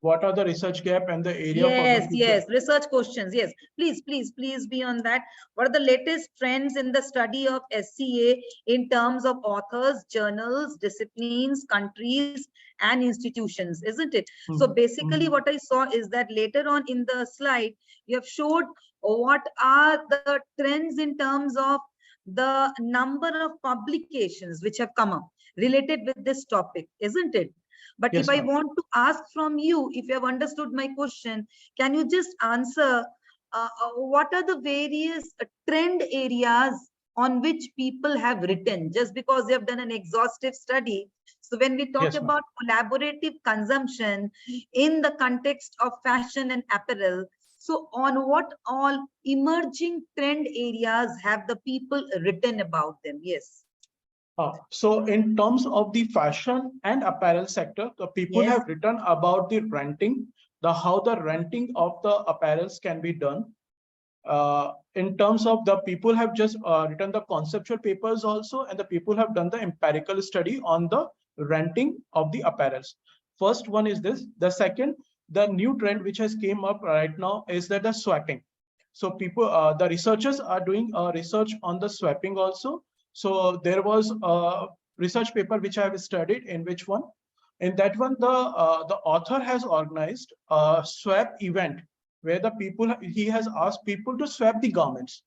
[SPEAKER 8] What are the research gap and the area for the future?
[SPEAKER 3] Yes, research questions. Yes, please be on that. What are the latest trends in the study of SCA in terms of authors, journals, disciplines, countries, and institutions, isn't it? So basically what I saw is that later on in the slide, you have showed what are the trends in terms of the number of publications which have come up related with this topic, isn't it? But
[SPEAKER 8] Yes,
[SPEAKER 3] if I
[SPEAKER 8] ma'am.
[SPEAKER 3] want to ask from you, if you have understood my question, can you just answer what are the various trend areas on which people have written, just because they have done an exhaustive study? So when we talk
[SPEAKER 8] Yes, ma'am.
[SPEAKER 3] about collaborative consumption in the context of fashion and apparel, so on what all emerging trend areas have the people written about them? Yes.
[SPEAKER 8] So in terms of the fashion and apparel sector, the people
[SPEAKER 3] Yes.
[SPEAKER 8] have written about the renting, how the renting of the apparels can be done. In terms of the people have just written the conceptual papers also, and the people have done the empirical study on the renting of the apparels. First one is this. The second, the new trend which has came up right now is that the swapping. So people, the researchers are doing research on the swapping also. So there was a research paper which I have studied, in which one, in that one, the author has organized a swap event where the people, he has asked people to swap the garments.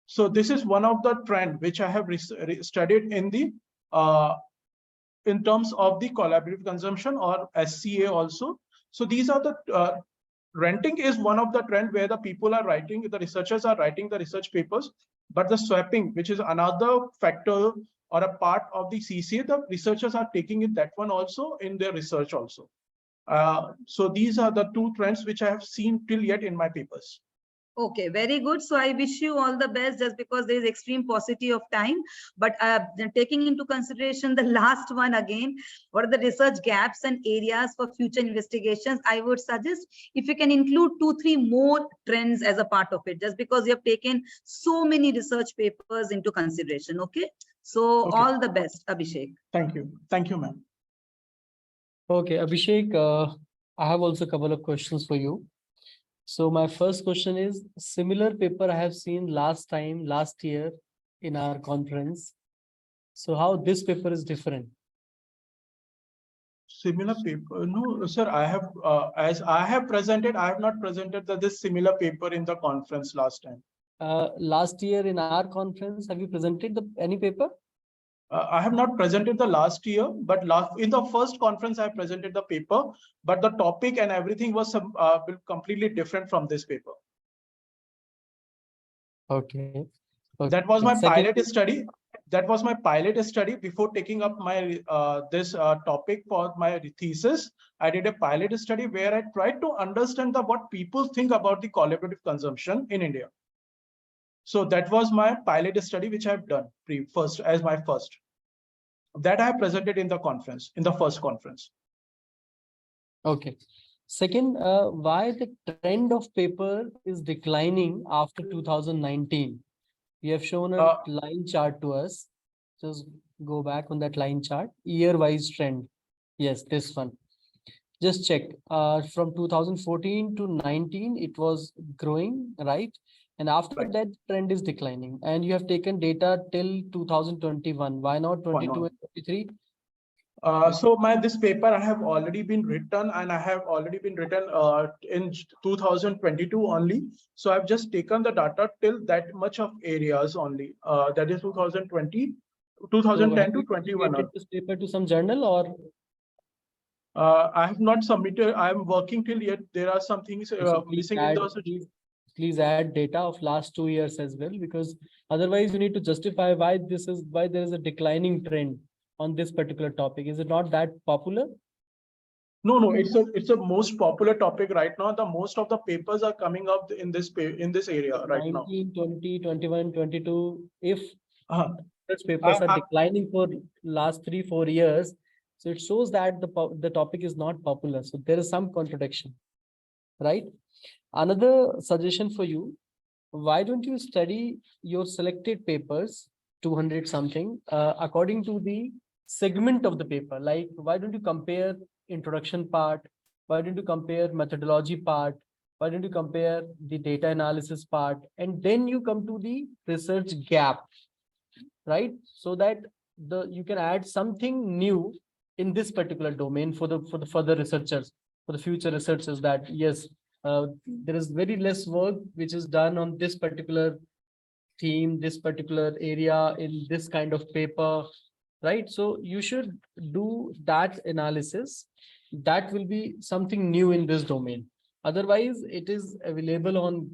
[SPEAKER 8] So this is one of the trend which I have studied in the in terms of the collaborative consumption or SCA also. So these are the renting is one of the trend where the people are writing, the researchers are writing the research papers, but the swapping, which is another factor or a part of the CCA, the researchers are taking it, that one also in their research also. So these are the two trends which I have seen till yet in my papers.
[SPEAKER 3] Okay, very good. So I wish you all the best, just because there is extreme paucity of time. But taking into consideration the last one again, what are the research gaps and areas for future investigations? I would suggest if you can include 2-3 more trends as a part of it, just because you have taken so many research papers into consideration. Okay. So
[SPEAKER 8] Okay.
[SPEAKER 3] all the best, Abhishek.
[SPEAKER 8] Thank you. Thank you, ma'am.
[SPEAKER 6] Okay, Abhishek, I have also a couple of questions for you. So my first question is, similar paper I have seen last year in our conference. So how this paper is different?
[SPEAKER 8] Similar paper? No, sir, I have, as I have presented, I have not presented this similar paper in the conference last time.
[SPEAKER 6] Last year in our conference, have you presented any paper?
[SPEAKER 8] I have not presented the last year, but in the first conference, I presented the paper, but the topic and everything was completely different from this paper.
[SPEAKER 6] Okay.
[SPEAKER 8] That was my
[SPEAKER 6] Second-
[SPEAKER 8] pilot study. That was my pilot study before taking up my this topic for my thesis. I did a pilot study where I tried to understand what people think about the collaborative consumption in India. So that was my pilot study, which I've done first. That I have presented in the conference, in the first conference.
[SPEAKER 6] Okay. Second, why the trend of paper is declining after 2019? You have shown a line chart to us. Just go back on that line chart, year-wise trend. Yes, this one. Just check. From 2014 to 19, it was growing, right? And after
[SPEAKER 8] Right.
[SPEAKER 6] that, trend is declining. And you have taken data till 2021. Why not 22 and 23?
[SPEAKER 8] So this paper I have already been written, and I have already been written in 2022 only. So I've just taken the data till that much of areas only. That is 2020, 2010 to 21.
[SPEAKER 6] This paper to some journal, or
[SPEAKER 8] I have not submitted. I am working till yet. There are some things missing in those.
[SPEAKER 6] Please add data of last 2 years as well, because otherwise you need to justify why there is a declining trend on this particular topic. Is it not that popular?
[SPEAKER 8] No, it's a most popular topic right now. The most of the papers are coming up in this area right
[SPEAKER 6] 19, 20, 21, 22. If
[SPEAKER 8] now.
[SPEAKER 6] such papers are declining for last 3-4 years, so it shows that the topic is not popular. So there is some contradiction, right? Another suggestion for you: why don't you study your selected papers, 200 something, according to the segment of the paper? Like, why don't you compare introduction part? Why don't you compare methodology part? Why don't you compare the data analysis part? And then you come to the research gap, right? So that you can add something new in this particular domain for the further researchers, for the future researchers, that yes, there is very less work which is done on this particular theme, this particular area in this kind of paper, right? So you should do that analysis. That will be something new in this domain. Otherwise, it is available on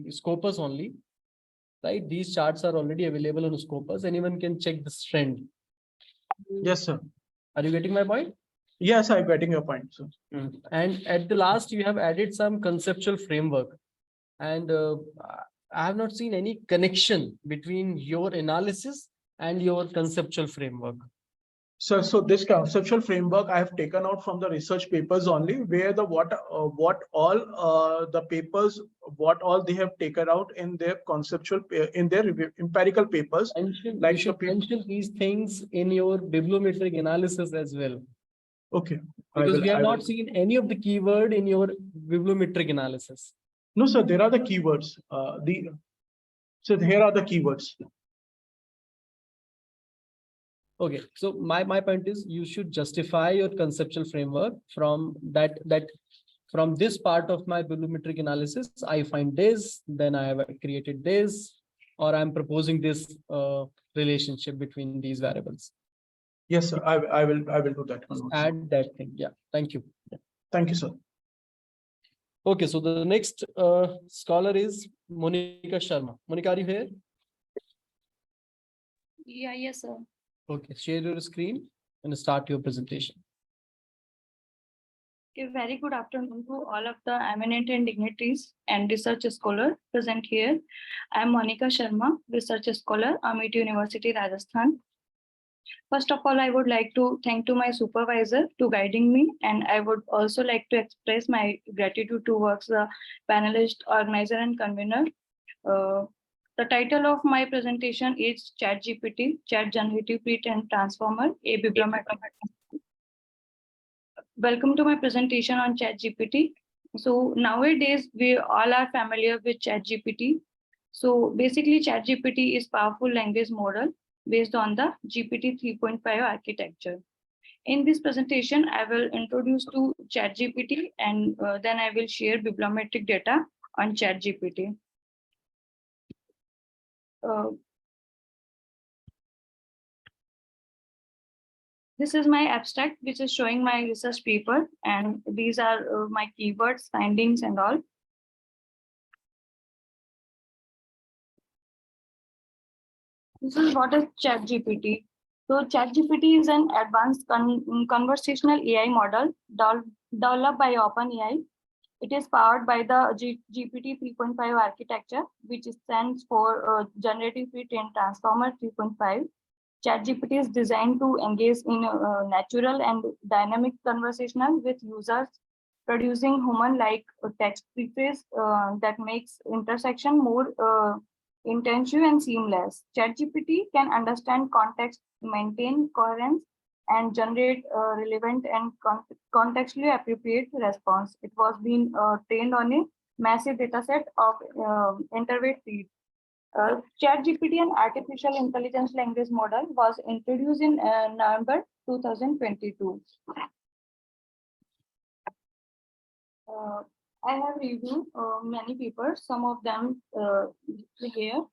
[SPEAKER 6] Scopus only, right? These charts are already available on Scopus. Anyone can check this trend.
[SPEAKER 8] Yes, sir.
[SPEAKER 6] Are you getting my point?
[SPEAKER 8] Yes, I'm getting your point, sir.
[SPEAKER 6] And at the last, you have added some conceptual framework. And I have not seen any connection between your analysis and your conceptual framework.
[SPEAKER 8] So this conceptual framework I have taken out from the research papers only, where what all the papers, what all they have taken out in their conceptual, in their empirical papers.
[SPEAKER 6] You should mention these things in your bibliometric analysis as well.
[SPEAKER 8] Okay.
[SPEAKER 6] Because we have not seen any of the keyword in your bibliometric analysis.
[SPEAKER 8] No, sir, there are the keywords. So here are the keywords.
[SPEAKER 6] Okay, so my point is, you should justify your conceptual framework from that from this part of my bibliometric analysis. I find this, then I have created this, or I'm proposing this relationship between these variables.
[SPEAKER 8] Yes, sir, I will do that one.
[SPEAKER 6] Add that thing. Yeah, thank you. Yeah.
[SPEAKER 8] Thank you, sir.
[SPEAKER 6] Okay, so the next scholar is Monica Sharma. Monica, are you here?
[SPEAKER 9] Yeah, yes, sir.
[SPEAKER 6] Okay, share your screen and start your presentation.
[SPEAKER 9] A very good afternoon to all of the eminent and dignitaries and research scholar present here. I am Monica Sharma, research scholar, Amity University, Rajasthan. First of all, I would like to thank to my supervisor to guiding me, and I would also like to express my gratitude towards the panelist, organizer, and convener. The title of my presentation is ChatGPT, Chat Generative Pre-trained Transformer, a bibliometric. Welcome to my presentation on ChatGPT. So nowadays we all are familiar with ChatGPT. So basically ChatGPT is powerful language model based on the GPT 3.5 architecture. In this presentation, I will introduce to ChatGPT and then I will share bibliometric data on ChatGPT. This is my abstract, which is showing my research paper, and these are my keywords, findings, and all. This is what is ChatGPT. So ChatGPT is an advanced conversational AI model developed by OpenAI. It is powered by the GPT 3.5 architecture, which stands for Generative Pre-trained Transformer 3.5. ChatGPT is designed to engage in natural and dynamic conversation with users, producing human-like text preface that makes intersection more intensive and seamless. ChatGPT can understand context, maintain coherence, and generate relevant and contextually appropriate response. It was being trained on a massive dataset of interweight feed. ChatGPT, an artificial intelligence language model, was introduced in November 2022. I have reviewed many papers, some of them here.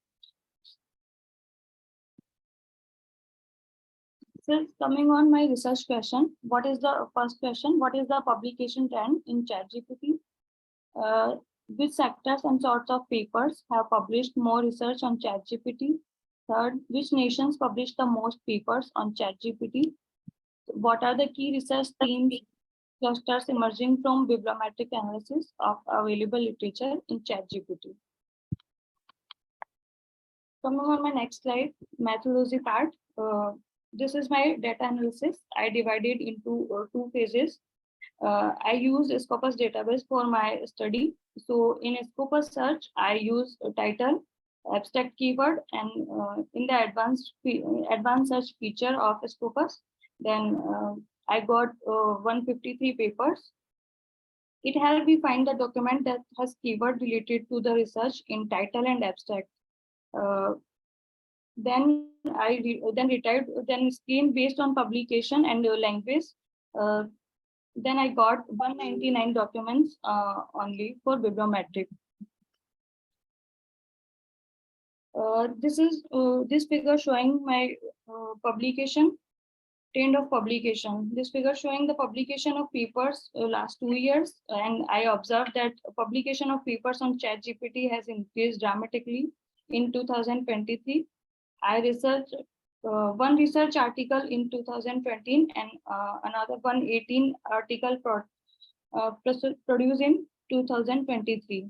[SPEAKER 9] So coming on my research question, what is the first question? What is the publication trend in ChatGPT? Which sectors and sorts of papers have published more research on ChatGPT? Third, which nations publish the most papers on ChatGPT? What are the key research themes, clusters emerging from bibliometric analysis of available literature in ChatGPT? Coming on my next slide, methodology part. This is my data analysis. I divided into 2 phases. I use Scopus database for my study. So in Scopus search, I use a title, abstract keyword, and in the advanced search feature of Scopus, then I got 153 papers. It helped me find the document that has keyword related to the research in title and abstract. Then I screen based on publication and language. Then I got 199 documents only for bibliometric. This figure showing my publication, trend of publication. This figure showing the publication of papers last 2 years, and I observed that publication of papers on ChatGPT has increased dramatically in 2023. I researched one research article in 2013 and another 118 article produced in 2023.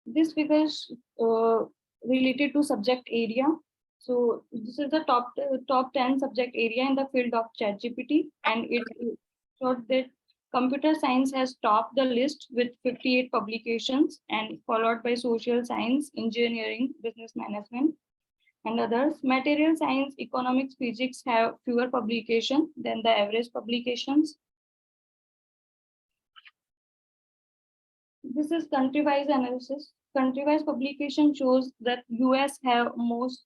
[SPEAKER 9] This figure is related to subject area. So this is the top 10 subject area in the field of ChatGPT, and it showed that computer science has topped the list with 58 publications, and followed by social science, engineering, business management, and others. Material science, economics, physics have fewer publications than the average publications. This is country-wise analysis. Country-wise publication shows that US have most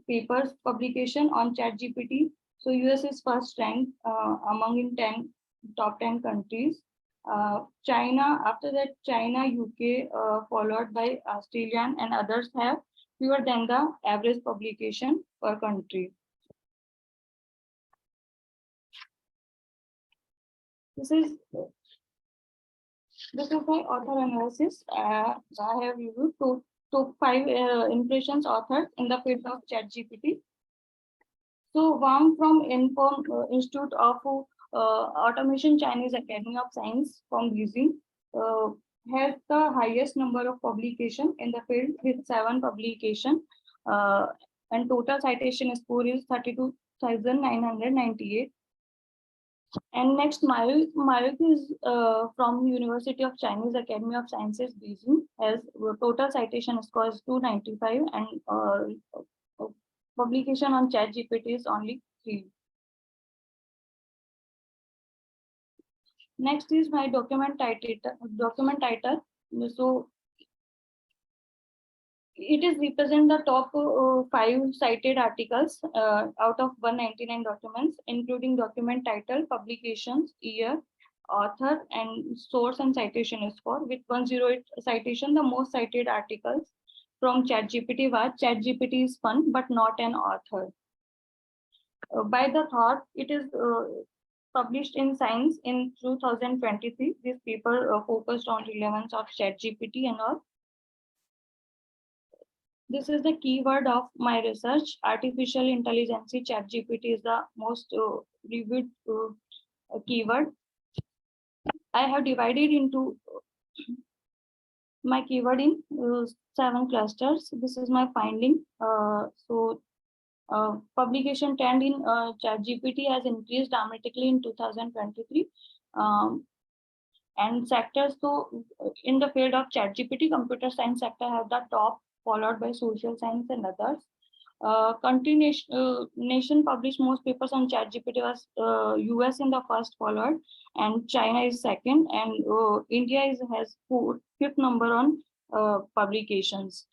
[SPEAKER 9] papers publication on ChatGPT. So US is first ranked among in top 10 countries. China, after that, China, UK, followed by Australia, and others have fewer than the average publication per country. This is my author analysis. I have reviewed top 5 impressions authors in the field of ChatGPT. So Wang from Inform Institute of Automation, Chinese Academy of Science from Beijing, has the highest number of publication in the field with 7 publication, and total citation score is 32,998. And next, Mayuk is from University of Chinese Academy of Sciences, Beijing, has total citation score is 295, and publication on ChatGPT is only 3. Next is my document title. So it is represent the top 5 cited articles out of 199 documents, including document title, publications, year, author, and source and citation is for. With 108 citation, the most cited articles from ChatGPT was ChatGPT is fun but not an author. By the thought, it is published in Science in 2023. This paper focused on relevance of ChatGPT and all. This is the keyword of my research. Artificial intelligence. ChatGPT is the most reviewed keyword. I have divided into my keyword in 7 clusters. This is my finding. Publication trend in ChatGPT has increased dramatically in 2023. And sectors, so in the field of ChatGPT, computer science sector have the top, followed by social science and others. Nation published most papers on ChatGPT was US in the first, followed, and China is second, and India has 5th number on publications.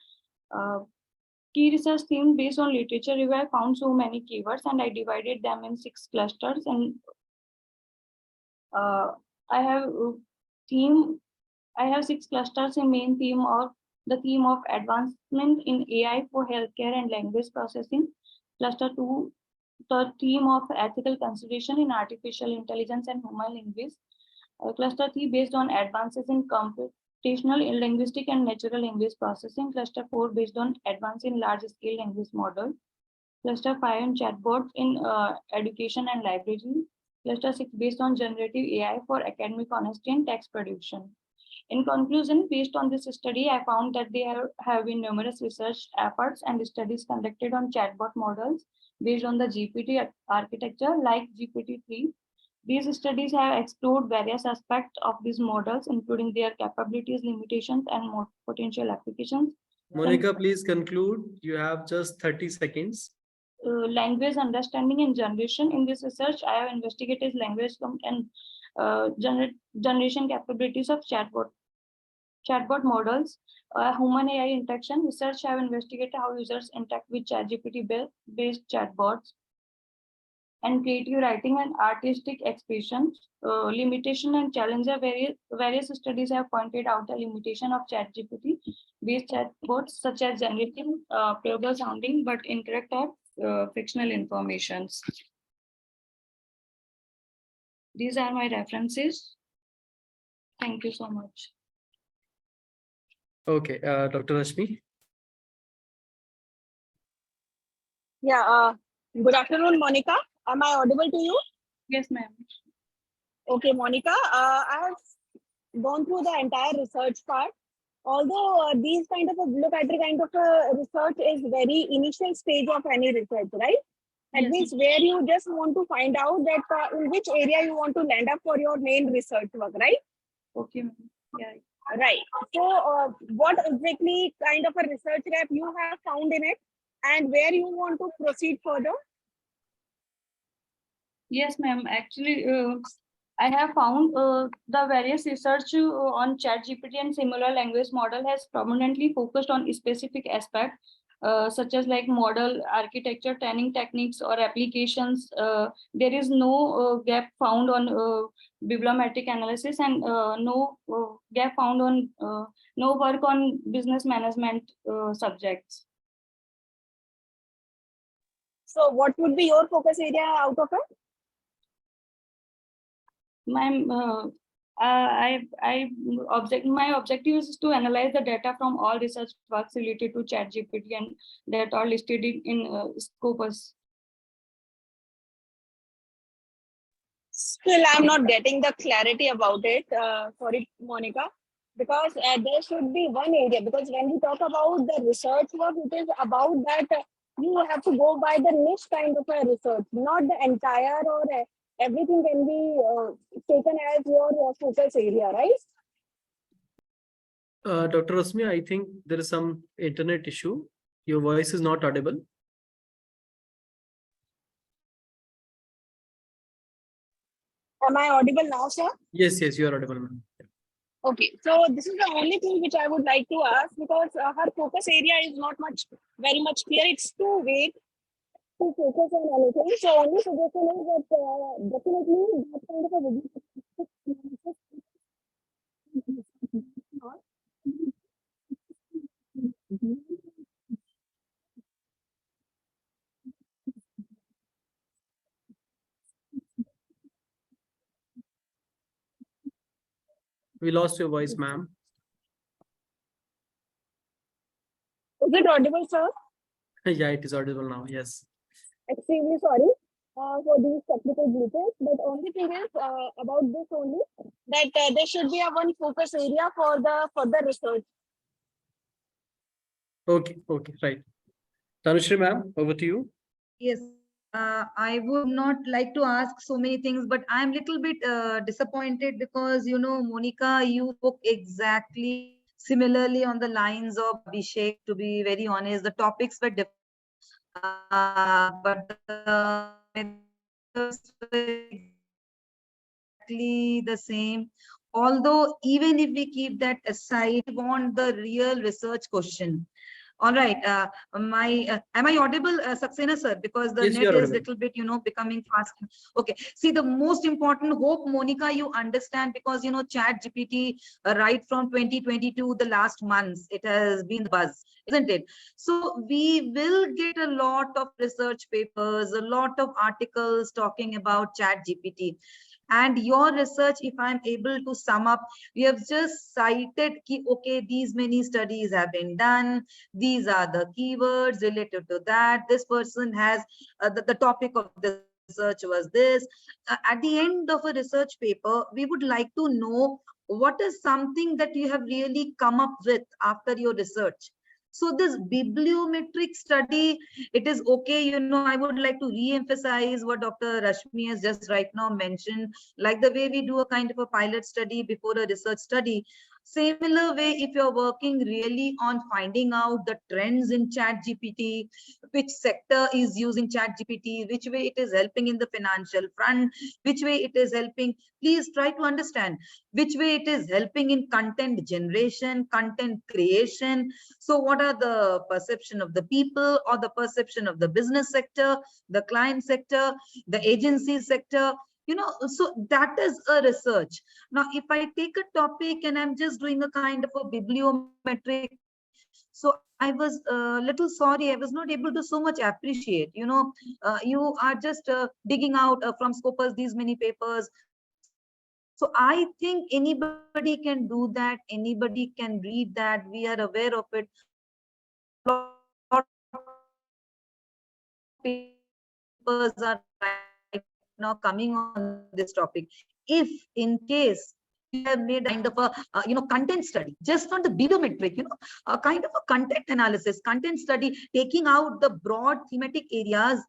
[SPEAKER 9] Key research theme based on literature review. I found so many keywords and I divided them in 6 clusters, and I have 6 clusters. A main theme of the theme of advancement in AI for healthcare and language processing. Cluster 2, the theme of ethical consideration in artificial intelligence and human linguistics. Cluster 3 based on advances in computational linguistic and natural language processing. Cluster 4 based on advance in large scale language model. Cluster 5 on chatbots in education and library. Cluster 6 based on generative AI for academic honesty and text production. In conclusion, based on this study, I found that there have been numerous research efforts and studies conducted on chatbot models based on the GPT architecture like GPT-3. These studies have explored various aspects of these models, including their capabilities, limitations, and more potential applications.
[SPEAKER 6] Monica, please conclude. You have just 30 seconds.
[SPEAKER 9] Language understanding and generation. In this research, I have investigated language and generation capabilities of chatbot models. Human AI interaction research have investigated how users interact with ChatGPT based chatbots, and creative writing and artistic expression. Limitation and challenge. Various studies have pointed out the limitation of ChatGPT based chatbots, such as generating playable sounding but incorrect or fictional informations. These are my references. Thank you so much.
[SPEAKER 6] Okay, Dr. Rashmi.
[SPEAKER 5] Yeah, good afternoon, Monica. Am I audible to you?
[SPEAKER 9] Yes, ma'am.
[SPEAKER 5] Okay, Monica, I have gone through the entire research part. Although these kind of a blue category kind of a research is very initial stage of any research, right? That means where you just want to find out that in which area you want to land up for your main research work, right?
[SPEAKER 9] Okay, ma'am. Yeah.
[SPEAKER 5] Right. So what exactly kind of a research gap you have found in it and where you want to proceed further?
[SPEAKER 9] Yes, ma'am. Actually, I have found the various research on ChatGPT and similar language model has prominently focused on specific aspects such as like model architecture, training techniques, or applications. There is no gap found on bibliometric analysis, and no gap found on no work on business management subjects.
[SPEAKER 5] So what would be your focus area out of it?
[SPEAKER 9] My objective is to analyze the data from all research works related to ChatGPT and that are listed in Scopus.
[SPEAKER 5] Still, I'm not getting the clarity about it. Sorry, Monica, because there should be one area, because when we talk about the research work, it is about that you have to go by the niche kind of a research, not the entire or everything can be taken as your focus area, right?
[SPEAKER 6] Dr. Rashmi, I think there is some internet issue. Your voice is not audible.
[SPEAKER 5] Am I audible now, sir?
[SPEAKER 6] Yes, yes, you are audible, ma'am.
[SPEAKER 5] Okay, so this is the only thing which I would like to ask, because her focus area is not very much clear. It's too vague to focus on anything. So only suggestion is that definitely that kind of a
[SPEAKER 6] We lost your voice, ma'am.
[SPEAKER 5] Is it audible, sir?
[SPEAKER 6] Yeah, it is audible now. Yes.
[SPEAKER 5] Extremely sorry for these technical glitches, but only thing is about this only, that there should be a one focus area for the further research.
[SPEAKER 6] Okay, okay, right. Tanushree, ma'am, over to you.
[SPEAKER 3] Yes, I would not like to ask so many things, but I'm little bit disappointed because, you know, Monica, you spoke exactly similarly on the lines of Abhishek. To be very honest, the topics were different, but the methods were exactly the same. Although, even if we keep that aside, we want the real research question. All right. Am I audible, Saxena sir? Because the
[SPEAKER 6] Yes, you
[SPEAKER 3] net
[SPEAKER 6] are
[SPEAKER 3] is
[SPEAKER 6] audible.
[SPEAKER 3] little bit, you know, becoming fast. Okay. See, the most important, hope Monica, you understand, because, you know, Chat GPT, right from 2022, the last months, it has been the buzz, isn't it? So we will get a lot of research papers, a lot of articles talking about Chat GPT. And your research, if I'm able to sum up, you have just cited, okay, these many studies have been done. These are the keywords related to that. This person has, the topic of the research was this. At the end of a research paper, we would like to know what is something that you have really come up with after your research. So this bibliometric study, it is okay. You know, I would like to re-emphasize what Dr. Rashmi has just right now mentioned, like the way we do a kind of a pilot study before a research study. Similar way, if you're working really on finding out the trends in Chat GPT, which sector is using Chat GPT, which way it is helping in the financial front, which way it is helping, please try to understand which way it is helping in content generation, content creation. So what are the perception of the people or the perception of the business sector, the client sector, the agency sector? You know, so that is a research. Now, if I take a topic and I'm just doing a kind of a bibliometric, so I was a little sorry, I was not able to so much appreciate, you know, you are just digging out from Scopus these many papers. So I think anybody can do that, anybody can read that, we are aware of it. Papers are right now coming on this topic. If in case you have made a kind of a you know, content study just on the bibliometric, you know, a kind of a content analysis, content study, taking out the broad thematic areas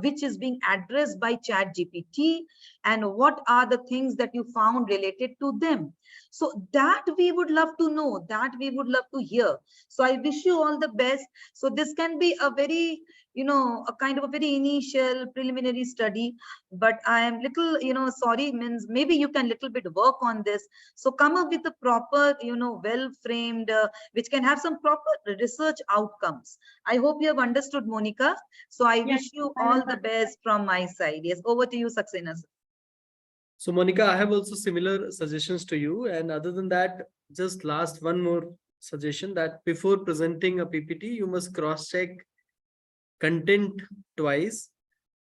[SPEAKER 3] which is being addressed by Chat GPT, and what are the things that you found related to them. So that we would love to know, that we would love to hear. So I wish you all the best. So this can be a very, you know, a kind of a very initial preliminary study, but I am little, you know, sorry, means maybe you can little bit work on this. So come up with a proper, you know, well framed, which can have some proper research outcomes. I hope you have understood, Monica. So I wish you all the best from my side. Yes, over to you, Saxena.
[SPEAKER 6] So Monica, I have also similar suggestions to you. And other than that, just last one more suggestion, that before presenting a PPT, you must cross-check content twice.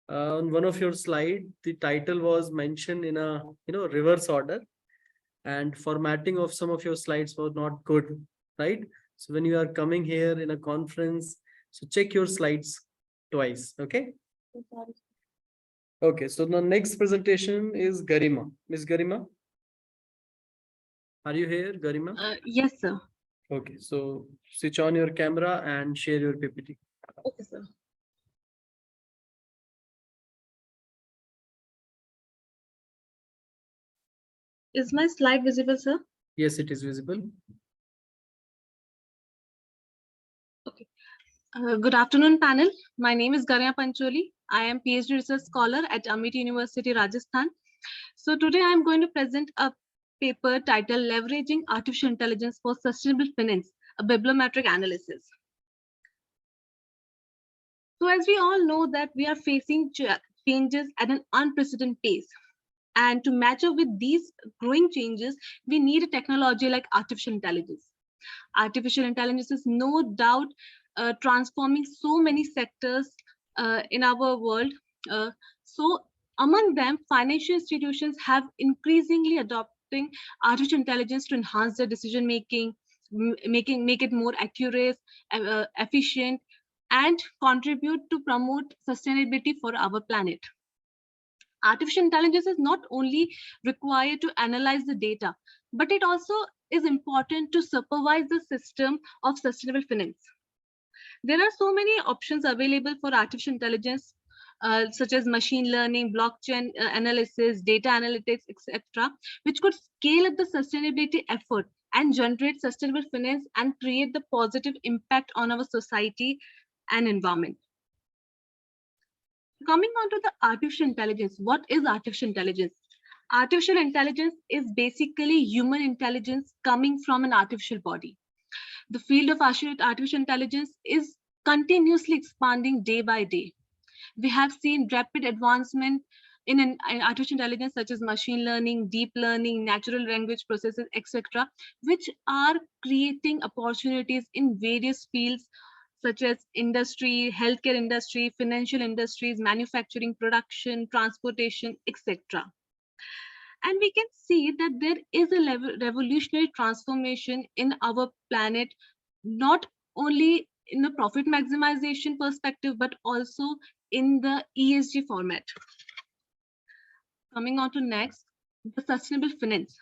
[SPEAKER 6] On one of your slide, the title was mentioned in a, you know, reverse order, and formatting of some of your slides was not good, right? So when you are coming here in a conference, so check your slides twice, okay? Okay, so the next presentation is Garima. Miss Garima, are you here, Garima?
[SPEAKER 10] Yes, sir.
[SPEAKER 6] Okay, so switch on your camera and share your PPT.
[SPEAKER 10] Okay, sir. Is my slide visible, sir?
[SPEAKER 6] Yes, it is visible.
[SPEAKER 10] Good afternoon, panel. My name is Garima Pancholi. I am PhD research scholar at Amity University, Rajasthan. So today I'm going to present a paper titled Leveraging Artificial Intelligence for Sustainable Finance, a bibliometric analysis. So as we all know that we are facing changes at an unprecedented pace. And to match up with these growing changes, we need a technology like artificial intelligence. Artificial intelligence is no doubt transforming so many sectors in our world. So among them, financial institutions have increasingly adopting artificial intelligence to enhance their decision making, make it more accurate, efficient, and contribute to promote sustainability for our planet. Artificial intelligence is not only required to analyze the data, but it also is important to supervise the system of sustainable finance. There are so many options available for artificial intelligence, such as machine learning, blockchain analysis, data analytics, etc., which could scale up the sustainability effort and generate sustainable finance and create the positive impact on our society and environment. Coming on to the artificial intelligence, what is artificial intelligence? Artificial intelligence is basically human intelligence coming from an artificial body. The field of artificial intelligence is continuously expanding day by day. We have seen rapid advancement in artificial intelligence such as machine learning, deep learning, natural language processes, etc., which are creating opportunities in various fields such as industry, healthcare industry, financial industries, manufacturing, production, transportation, etc. And we can see that there is a revolutionary transformation in our planet, not only in the profit maximization perspective, but also in the ESG format. Coming on to next, the sustainable finance.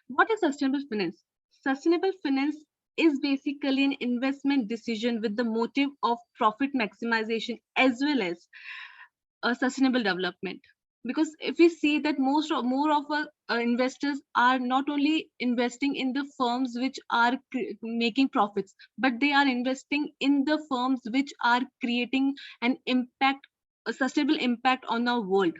[SPEAKER 10] What is sustainable finance? Sustainable finance is basically an investment decision with the motive of profit maximization as well as a sustainable development. Because if we see that more of our investors are not only investing in the firms which are making profits, but they are investing in the firms which are creating an impact, a sustainable impact on our world.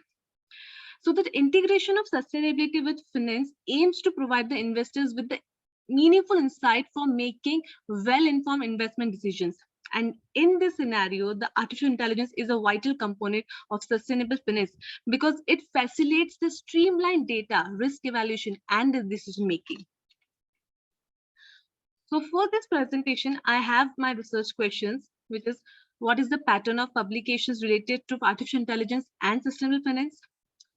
[SPEAKER 10] So the integration of sustainability with finance aims to provide the investors with the meaningful insight for making well-informed investment decisions. And in this scenario, the artificial intelligence is a vital component of sustainable finance because it facilitates the streamlined data, risk evaluation, and the decision making. So for this presentation, I have my research questions, which is what is the pattern of publications related to artificial intelligence and sustainable finance?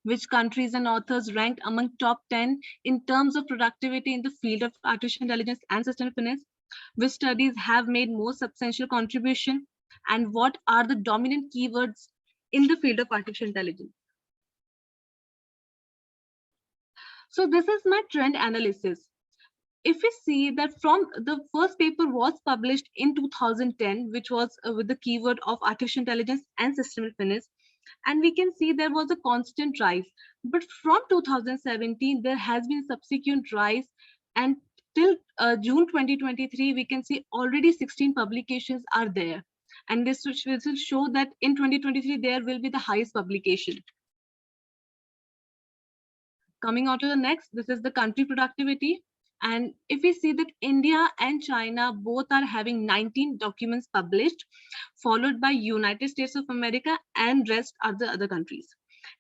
[SPEAKER 10] Which countries and authors ranked among top 10 in terms of productivity in the field of artificial intelligence and sustainable finance? Which studies have made most substantial contribution? And what are the dominant keywords in the field of artificial intelligence? So this is my trend analysis. If we see that from the first paper was published in 2010, which was with the keyword of artificial intelligence and sustainable finance, and we can see there was a constant rise. But from 2017, there has been subsequent rise, and till June 2023, we can see already 16 publications are there. And this will show that in 2023, there will be the highest publication. Coming on to the next, this is the country productivity. And if we see that India and China both are having 19 documents published, followed by United States of America, and rest are the other countries.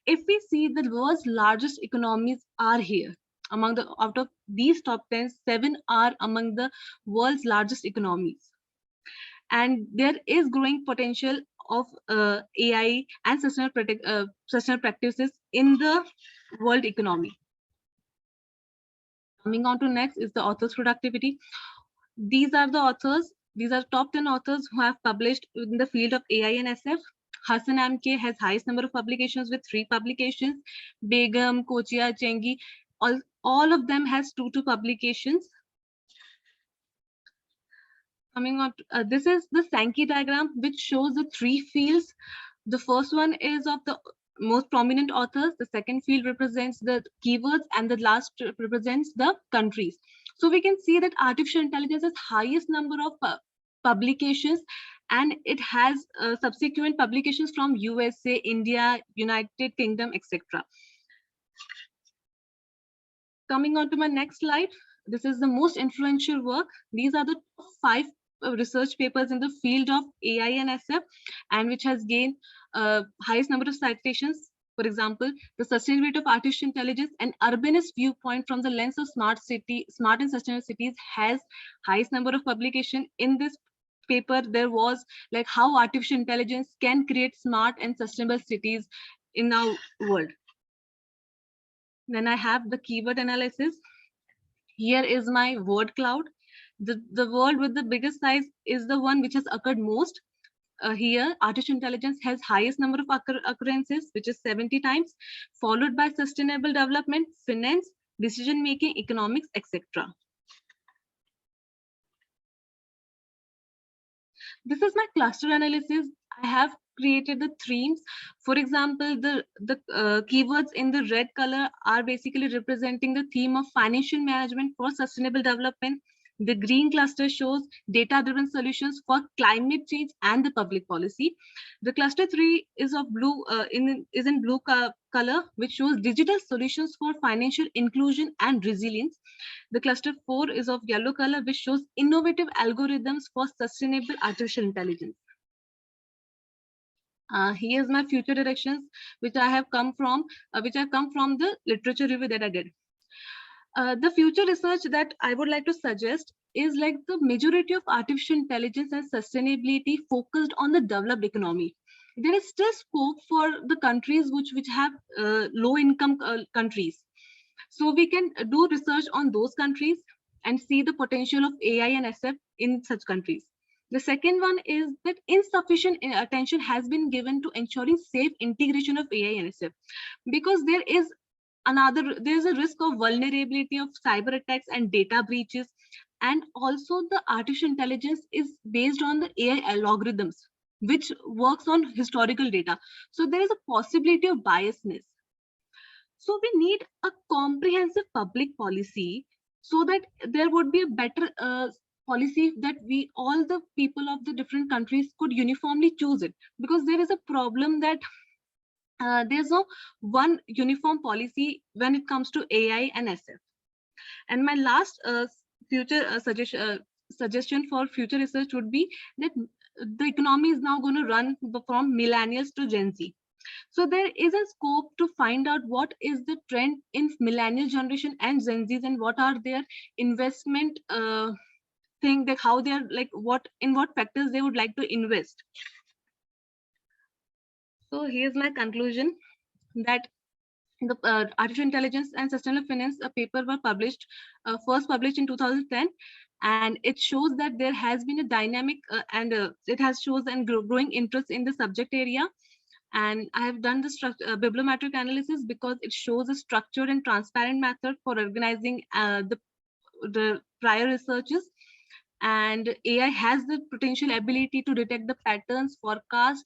[SPEAKER 10] If we see the world's largest economies are here, out of these top 10, 7 are among the world's largest economies. And there is growing potential of AI and sustainable practices in the world economy. Coming on to next is the author's productivity. These are the authors. These are top 10 authors who have published in the field of AI and SF. Hassan MK has highest number of publications with 3 publications. Begum, Kochia, Chengi, all of them has 2 publications. Coming on, this is the Sankey diagram, which shows the 3 fields. The first one is of the most prominent authors, the second field represents the keywords, and the last represents the countries. So we can see that artificial intelligence has highest number of publications, and it has subsequent publications from USA, India, United Kingdom, etc. Coming on to my next slide, this is the most influential work. These are the 5 research papers in the field of AI and SF, and which has gained highest number of citations. For example, the sustainability of artificial intelligence and urbanist viewpoint from the lens of smart and sustainable cities has highest number of publication. In this paper, there was like how artificial intelligence can create smart and sustainable cities in our world. Then I have the keyword analysis. Here is my word cloud. The word with the biggest size is the one which has occurred most. Here, artificial intelligence has highest number of occurrences, which is 70 times, followed by sustainable development, finance, decision making, economics, etc. This is my cluster analysis. I have created the themes. For example, the keywords in the red color are basically representing the theme of financial management for sustainable development. The green cluster shows data-driven solutions for climate change and the public policy. The cluster 3 is of blue is in blue color, which shows digital solutions for financial inclusion and resilience. The cluster 4 is of yellow color, which shows innovative algorithms for sustainable artificial intelligence. Here's my future directions, which I have come from, the literature review that I did. The future research that I would like to suggest is like the majority of artificial intelligence and sustainability focused on the developed economy. There is still scope for the countries which have low income countries. So we can do research on those countries and see the potential of AI and SF in such countries. The second one is that insufficient attention has been given to ensuring safe integration of AI and SF, because there's a risk of vulnerability of cyber attacks and data breaches, and also the artificial intelligence is based on the AI algorithms, which works on historical data. So there is a possibility of biasness. So we need a comprehensive public policy so that there would be a better policy that all the people of the different countries could uniformly choose it, because there is a problem that there's no one uniform policy when it comes to AI and SF. And my last future suggestion for future research would be that the economy is now going to run from millennials to Gen Z. So there is a scope to find out what is the trend in millennial generation and Gen Zs, and what are their investment thing, that how they are like, in what factors they would like to invest. So here's my conclusion, that the artificial intelligence and sustainable finance paper were published, first published in 2010, and it shows that there has been a dynamic and it has shows and growing interest in the subject area. And I have done the bibliometric analysis because it shows a structured and transparent method for organizing the prior researches. And AI has the potential ability to detect the patterns, forecast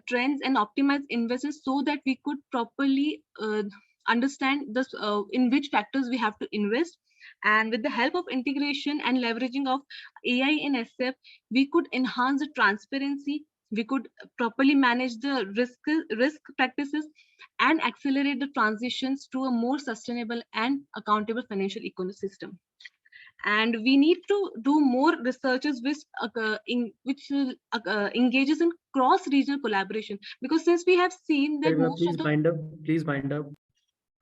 [SPEAKER 10] trends, and optimize investments so that we could properly understand this, in which factors we have to invest. And with the help of integration and leveraging of AI in SF, we could enhance the transparency, we could properly manage the risk practices, and accelerate the transitions to a more sustainable and accountable financial ecosystem. And we need to do more researches which engages in cross-regional collaboration, because since we have seen that
[SPEAKER 6] please bind up.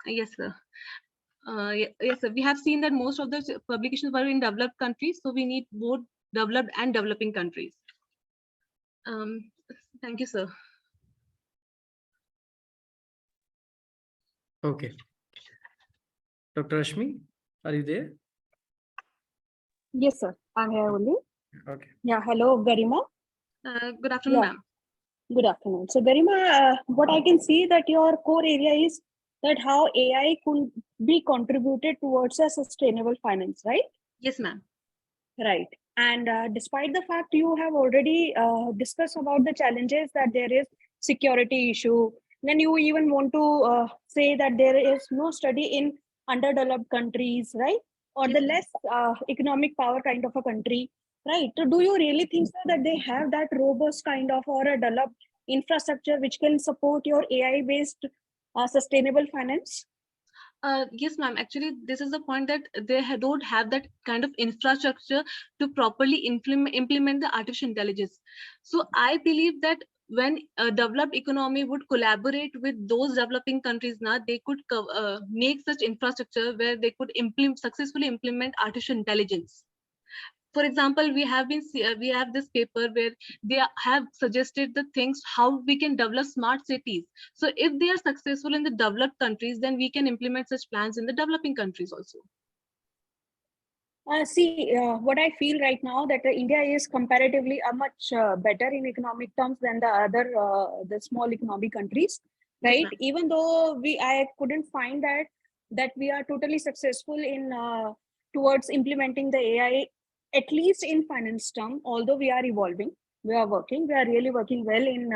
[SPEAKER 10] Yes, sir. Yes, sir. We have seen that most of the publications were in developed countries, so we need both developed and developing countries. Thank you, sir.
[SPEAKER 6] Okay. Dr. Rashmi, are you there?
[SPEAKER 5] Yes, sir. I'm here only.
[SPEAKER 6] Okay.
[SPEAKER 5] Yeah. Hello, Garima.
[SPEAKER 10] Good afternoon,
[SPEAKER 5] Yeah.
[SPEAKER 10] ma'am.
[SPEAKER 5] Good afternoon. So, Garima, what I can see that your core area is that how AI could be contributed towards a sustainable finance, right?
[SPEAKER 10] Yes, ma'am.
[SPEAKER 5] Right. And despite the fact you have already discussed about the challenges that there is security issue, then you even want to say that there is no study in underdeveloped countries, right? Or the less economic power kind of a country, right? So do you really think, sir, that they have that robust kind of or a developed infrastructure which can support your AI-based sustainable finance?
[SPEAKER 10] Yes, ma'am. Actually, this is the point that they don't have that kind of infrastructure to properly implement the artificial intelligence. So I believe that when a developed economy would collaborate with those developing countries now, they could make such infrastructure where they could successfully implement artificial intelligence. For example, we have this paper where they have suggested the things how we can develop smart cities. So if they are successful in the developed countries, then we can implement such plans in the developing countries also.
[SPEAKER 5] What I feel right now that India is comparatively much better in economic terms than the small economic countries, right?
[SPEAKER 10] ma'am.
[SPEAKER 5] Even though I couldn't find that we are totally successful in towards implementing the AI, at least in finance term. Although we are evolving, we are really working well in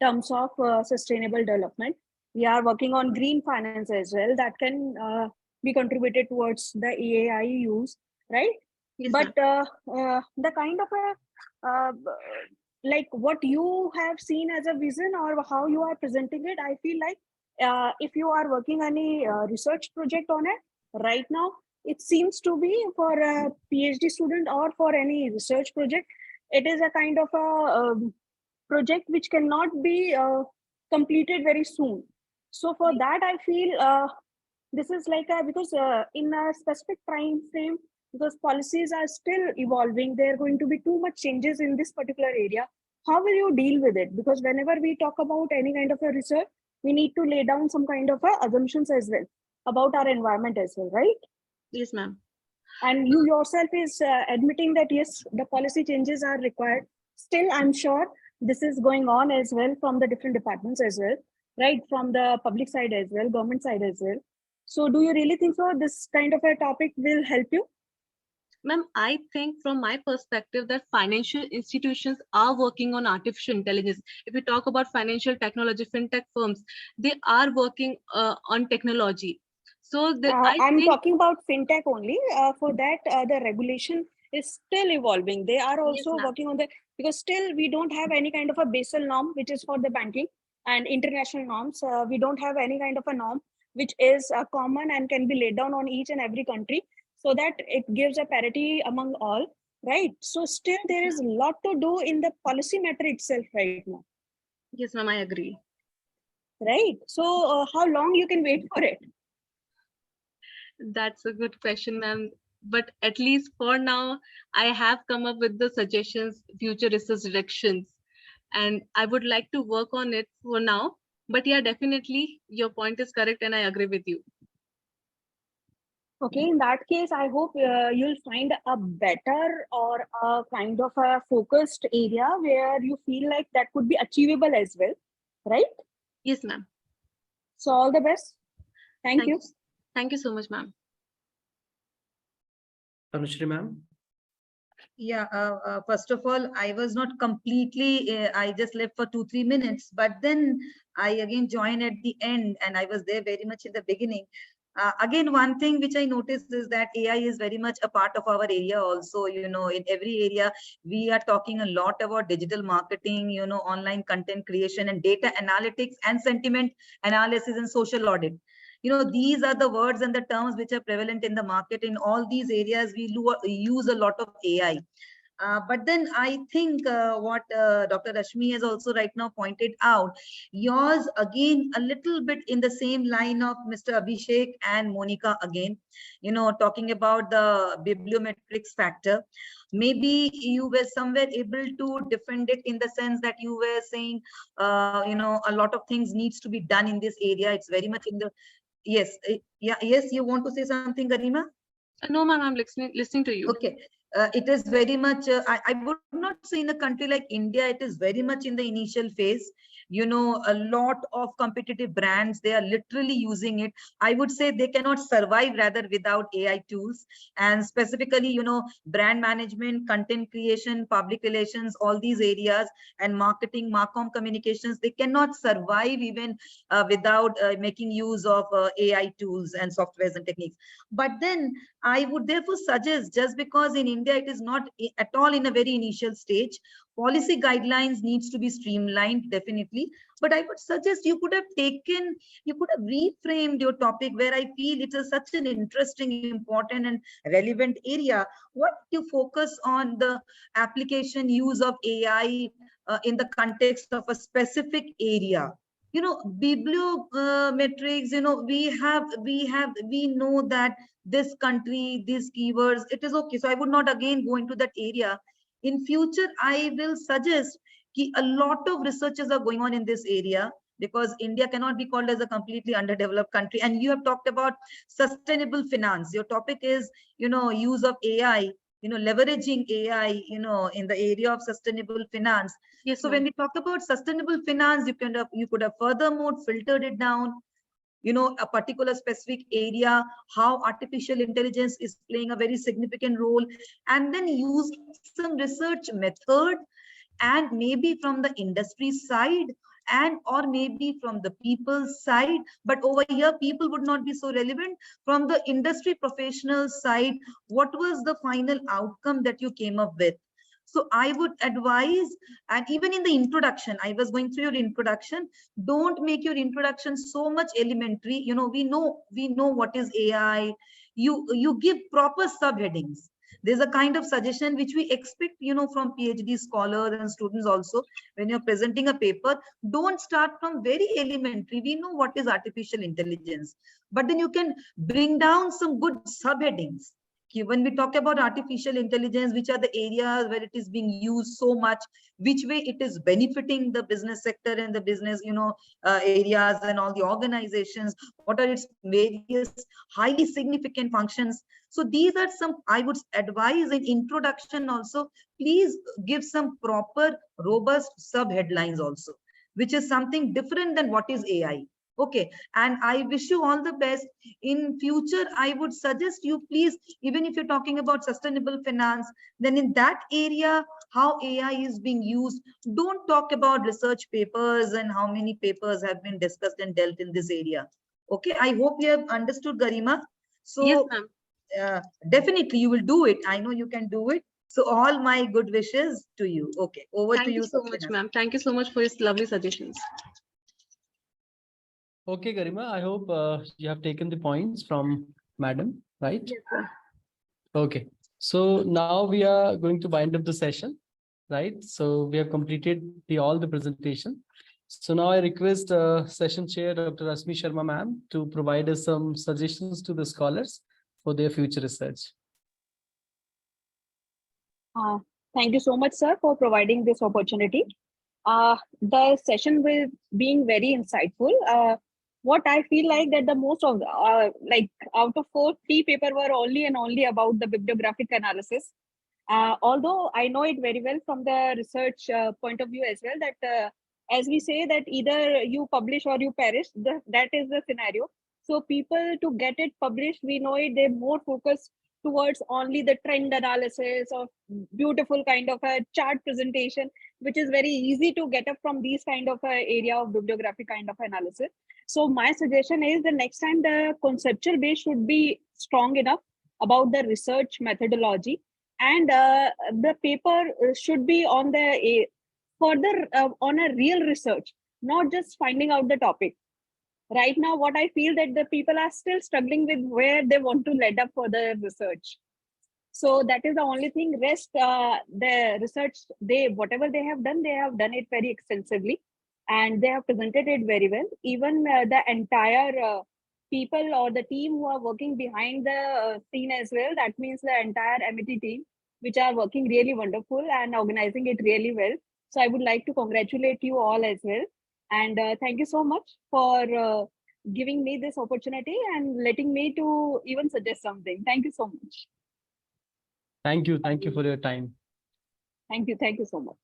[SPEAKER 5] terms of sustainable development. We are working on green finance as well that can be contributed towards the AI use, right?
[SPEAKER 10] Yes,
[SPEAKER 5] But
[SPEAKER 10] ma'am.
[SPEAKER 5] the kind of a like what you have seen as a vision or how you are presenting it, I feel like if you are working any research project on it right now, it seems to be for a PhD student or for any research project, it is a kind of a project which cannot be completed very soon. So for that, I feel this is like because in a specific time frame, because policies are still evolving, there are going to be too much changes in this particular area. How will you deal with it? Because whenever we talk about any kind of a research, we need to lay down some kind of assumptions as well about our environment as well, right?
[SPEAKER 10] Yes, ma'am.
[SPEAKER 5] And you yourself is admitting that yes, the policy changes are required. Still, I'm sure this is going on as well from the different departments as well, right? From the public side as well, government side as well. So do you really think so this kind of a topic will help you?
[SPEAKER 10] Ma'am, I think from my perspective that financial institutions are working on artificial intelligence. If we talk about financial technology, fintech firms, they are working on technology. So I
[SPEAKER 5] I'm
[SPEAKER 10] think,
[SPEAKER 5] talking about fintech only. For that, the regulation is still evolving. They are
[SPEAKER 10] yes,
[SPEAKER 5] also
[SPEAKER 10] ma'am.
[SPEAKER 5] working on the, because still we don't have any kind of a Basel norm, which is for the banking and international norms. We don't have any kind of a norm which is common and can be laid down on each and every country so that it gives a parity among all, right? So still there is a lot to do in the policy matter itself right now,
[SPEAKER 10] Yes, ma'am, I agree.
[SPEAKER 5] right? So how long you can wait for it?
[SPEAKER 10] That's a good question, ma'am. But at least for now, I have come up with the suggestions, future research directions, and I would like to work on it for now. But yeah, definitely your point is correct, and I agree with you.
[SPEAKER 5] Okay, in that case, I hope you'll find a better or a kind of a focused area where you feel like that could be achievable as well, right?
[SPEAKER 10] Yes, ma'am.
[SPEAKER 5] So all the best. Thank you.
[SPEAKER 10] Thank you so much, ma'am.
[SPEAKER 6] Tanushree ma'am.
[SPEAKER 3] Yeah, first of all, I was not completely, I just left for 2-3 minutes, but then I again joined at the end and I was there very much in the beginning. Again, one thing which I noticed is that AI is very much a part of our area also. You know, in every area, we are talking a lot about digital marketing, you know, online content creation and data analytics and sentiment analysis and social audit. You know, these are the words and the terms which are prevalent in the market. In all these areas, we use a lot of AI. But then I think what Dr. Rashmi has also right now pointed out, yours again a little bit in the same line of Mr. Abhishek and Monica again, you know, talking about the bibliometrics factor. Maybe you were somewhere able to defend it in the sense that you were saying, you know, a lot of things needs to be done in this area. It's very much in the, yes, yes, you want to say something, Garima?
[SPEAKER 10] No, ma'am, I'm listening to you.
[SPEAKER 3] Okay. It is very much, I would not say in a country like India, it is very much in the initial phase. You know, a lot of competitive brands, they are literally using it. I would say they cannot survive rather without AI tools. And specifically, you know, brand management, content creation, public relations, all these areas, and marketing, Marcom communications, they cannot survive even without making use of AI tools and softwares and techniques. But then I would therefore suggest, just because in India it is not at all in a very initial stage, Policy guidelines needs to be streamlined, definitely. But I would suggest you could have reframed your topic, where I feel it is such an interesting, important and relevant area. What you focus on the application use of AI in the context of a specific area. Bibliometrics, we know that this country, these keywords, it is okay. So I would not again go into that area. In future, I will suggest a lot of researches are going on in this area, because India cannot be called as a completely underdeveloped country. And you have talked about sustainable finance. Your topic is, use of AI, leveraging AI, in the area of sustainable finance.
[SPEAKER 10] Yes,
[SPEAKER 3] So when we talk about sustainable finance, you could have furthermore filtered it down, a particular specific area, how artificial intelligence is playing a very significant role, and then use some research method, and maybe from the industry side, and or maybe from the people's side. But over here, people would not be so relevant. From the industry professional side, what was the final outcome that you came up with? So I would advise, and even in the introduction, I was going through your introduction, don't make your introduction so much elementary. We know what is AI. You give proper subheadings. There's a kind of suggestion which we expect, from PhD scholars and students also. When you're presenting a paper, don't start from very elementary. We know what is artificial intelligence, but then you can bring down some good subheadings. When we talk about artificial intelligence, which are the areas where it is being used so much, which way it is benefiting the business sector and the business, areas and all the organizations, what are its various highly significant functions. So these are some, I would advise in introduction also, please give some proper, robust sub-headlines also, which is something different than what is AI. Okay, and I wish you all the best. In future, I would suggest you please, even if you're talking about sustainable finance, then in that area, how AI is being used, don't talk about research papers and how many papers have been discussed and dealt in this area. Okay, I hope you have understood, Garima. So
[SPEAKER 10] yes, ma'am.
[SPEAKER 3] Definitely you will do it. I know you can do it. So all my good wishes to you. Okay, over to you.
[SPEAKER 10] Thank you so much, ma'am. Thank you so much for your lovely suggestions.
[SPEAKER 6] Okay, Garima, I hope you have taken the points from Madam, right?
[SPEAKER 10] Yes, sir.
[SPEAKER 6] Okay, so now we are going to wind up the session, right? So we have completed all the presentation. So now I request session chair, Dr. Rashmi Sharma ma'am, to provide us some suggestions to the scholars for their future research.
[SPEAKER 5] Thank you so much, sir, for providing this opportunity. The session will being very insightful. What I feel like that the most of the, like out of 4, 3 papers were only and only about the bibliographic analysis. Although I know it very well from the research point of view as well, that as we say that either you publish or you perish, that is the scenario. So people to get it published, we know it, they're more focused towards only the trend analysis of beautiful kind of a chart presentation, which is very easy to get up from these kind of area of bibliographic kind of analysis. So my suggestion is the next time the conceptual base should be strong enough about the research methodology, and the paper should be on the further on a real research, not just finding out the topic. Right now, what I feel that the people are still struggling with where they want to lead up for the research. So that is the only thing. Rest, the research, whatever they have done it very extensively, and they have presented it very well. Even the entire people or the team who are working behind the scene as well, that means the entire MIT team, which are working really wonderful and organizing it really well. So I would like to congratulate you all as well. And thank you so much for giving me this opportunity and letting me to even suggest something. Thank you so much.
[SPEAKER 6] Thank you. Thank you for your time.
[SPEAKER 5] Thank you. Thank you so much.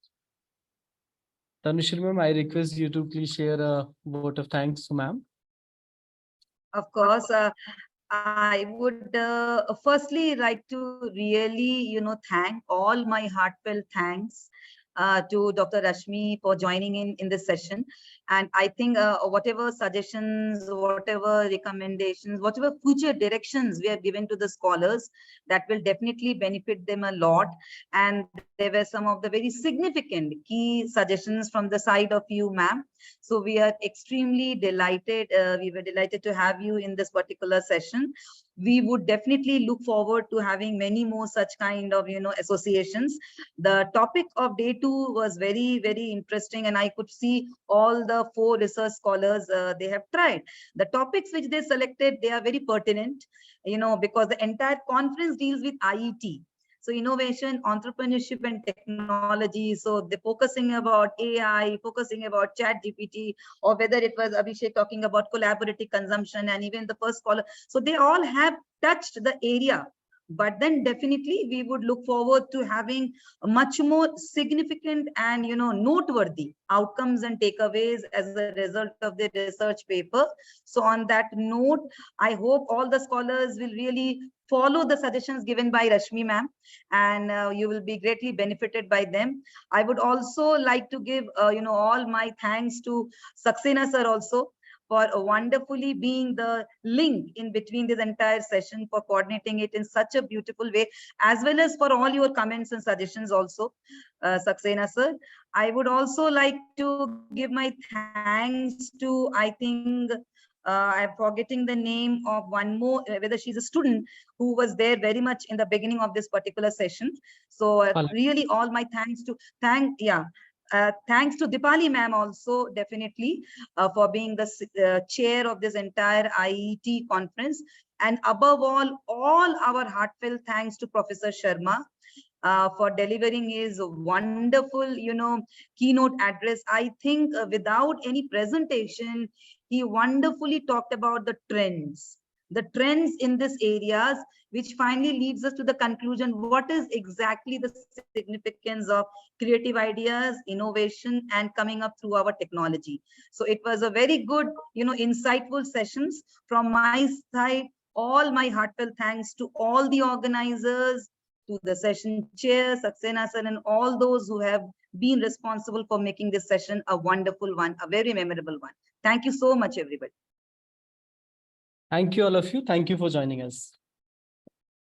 [SPEAKER 6] Tanushree ma'am, I request you to please share a vote of thanks to ma'am.
[SPEAKER 3] Of course, I would firstly like to really, thank all my heartfelt thanks to Dr. Rashmi for joining in this session. And I think whatever suggestions, whatever recommendations, whatever future directions we have given to the scholars, that will definitely benefit them a lot. And there were some of the very significant key suggestions from the side of you, ma'am. So we are extremely delighted. We were delighted to have you in this particular session. We would definitely look forward to having many more such kind of, associations. The topic of day 2 was very, very interesting, and I could see all the 4 research scholars, they have tried. The topics which they selected, they are very pertinent, because the entire conference deals with IET. So innovation, entrepreneurship, and technology. So they're focusing about AI, focusing about ChatGPT, or whether it was Abhishek talking about collaborative consumption, and even the first caller. So they all have touched the area. But then definitely we would look forward to having much more significant and noteworthy outcomes and takeaways as a result of the research paper. So on that note, I hope all the scholars will really follow the suggestions given by Rashmi ma'am, and you will be greatly benefited by them. I would also like to give all my thanks to Saxena sir also, for wonderfully being the link in between this entire session, for coordinating it in such a beautiful way, as well as for all your comments and suggestions also, Saxena sir. I would also like to give my thanks to, I think, I'm forgetting the name of one more, whether she's a student who was there very much in the beginning of this particular session. So really all my thanks to, thanks to Dipali ma'am also, definitely, for being the chair of this entire IET conference. And above all our heartfelt thanks to Professor Sharma for delivering his wonderful, keynote address. I think without any presentation, he wonderfully talked about the trends in this areas, which finally leads us to the conclusion, what is exactly the significance of creative ideas, innovation, and coming up through our technology. So it was a very good, insightful sessions from my side. All my heartfelt thanks to all the organizers, to the session chair, Saxena sir, and all those who have been responsible for making this session a wonderful one, a very memorable one. Thank you so much, everybody.
[SPEAKER 6] Thank you, all of you. Thank you for joining us.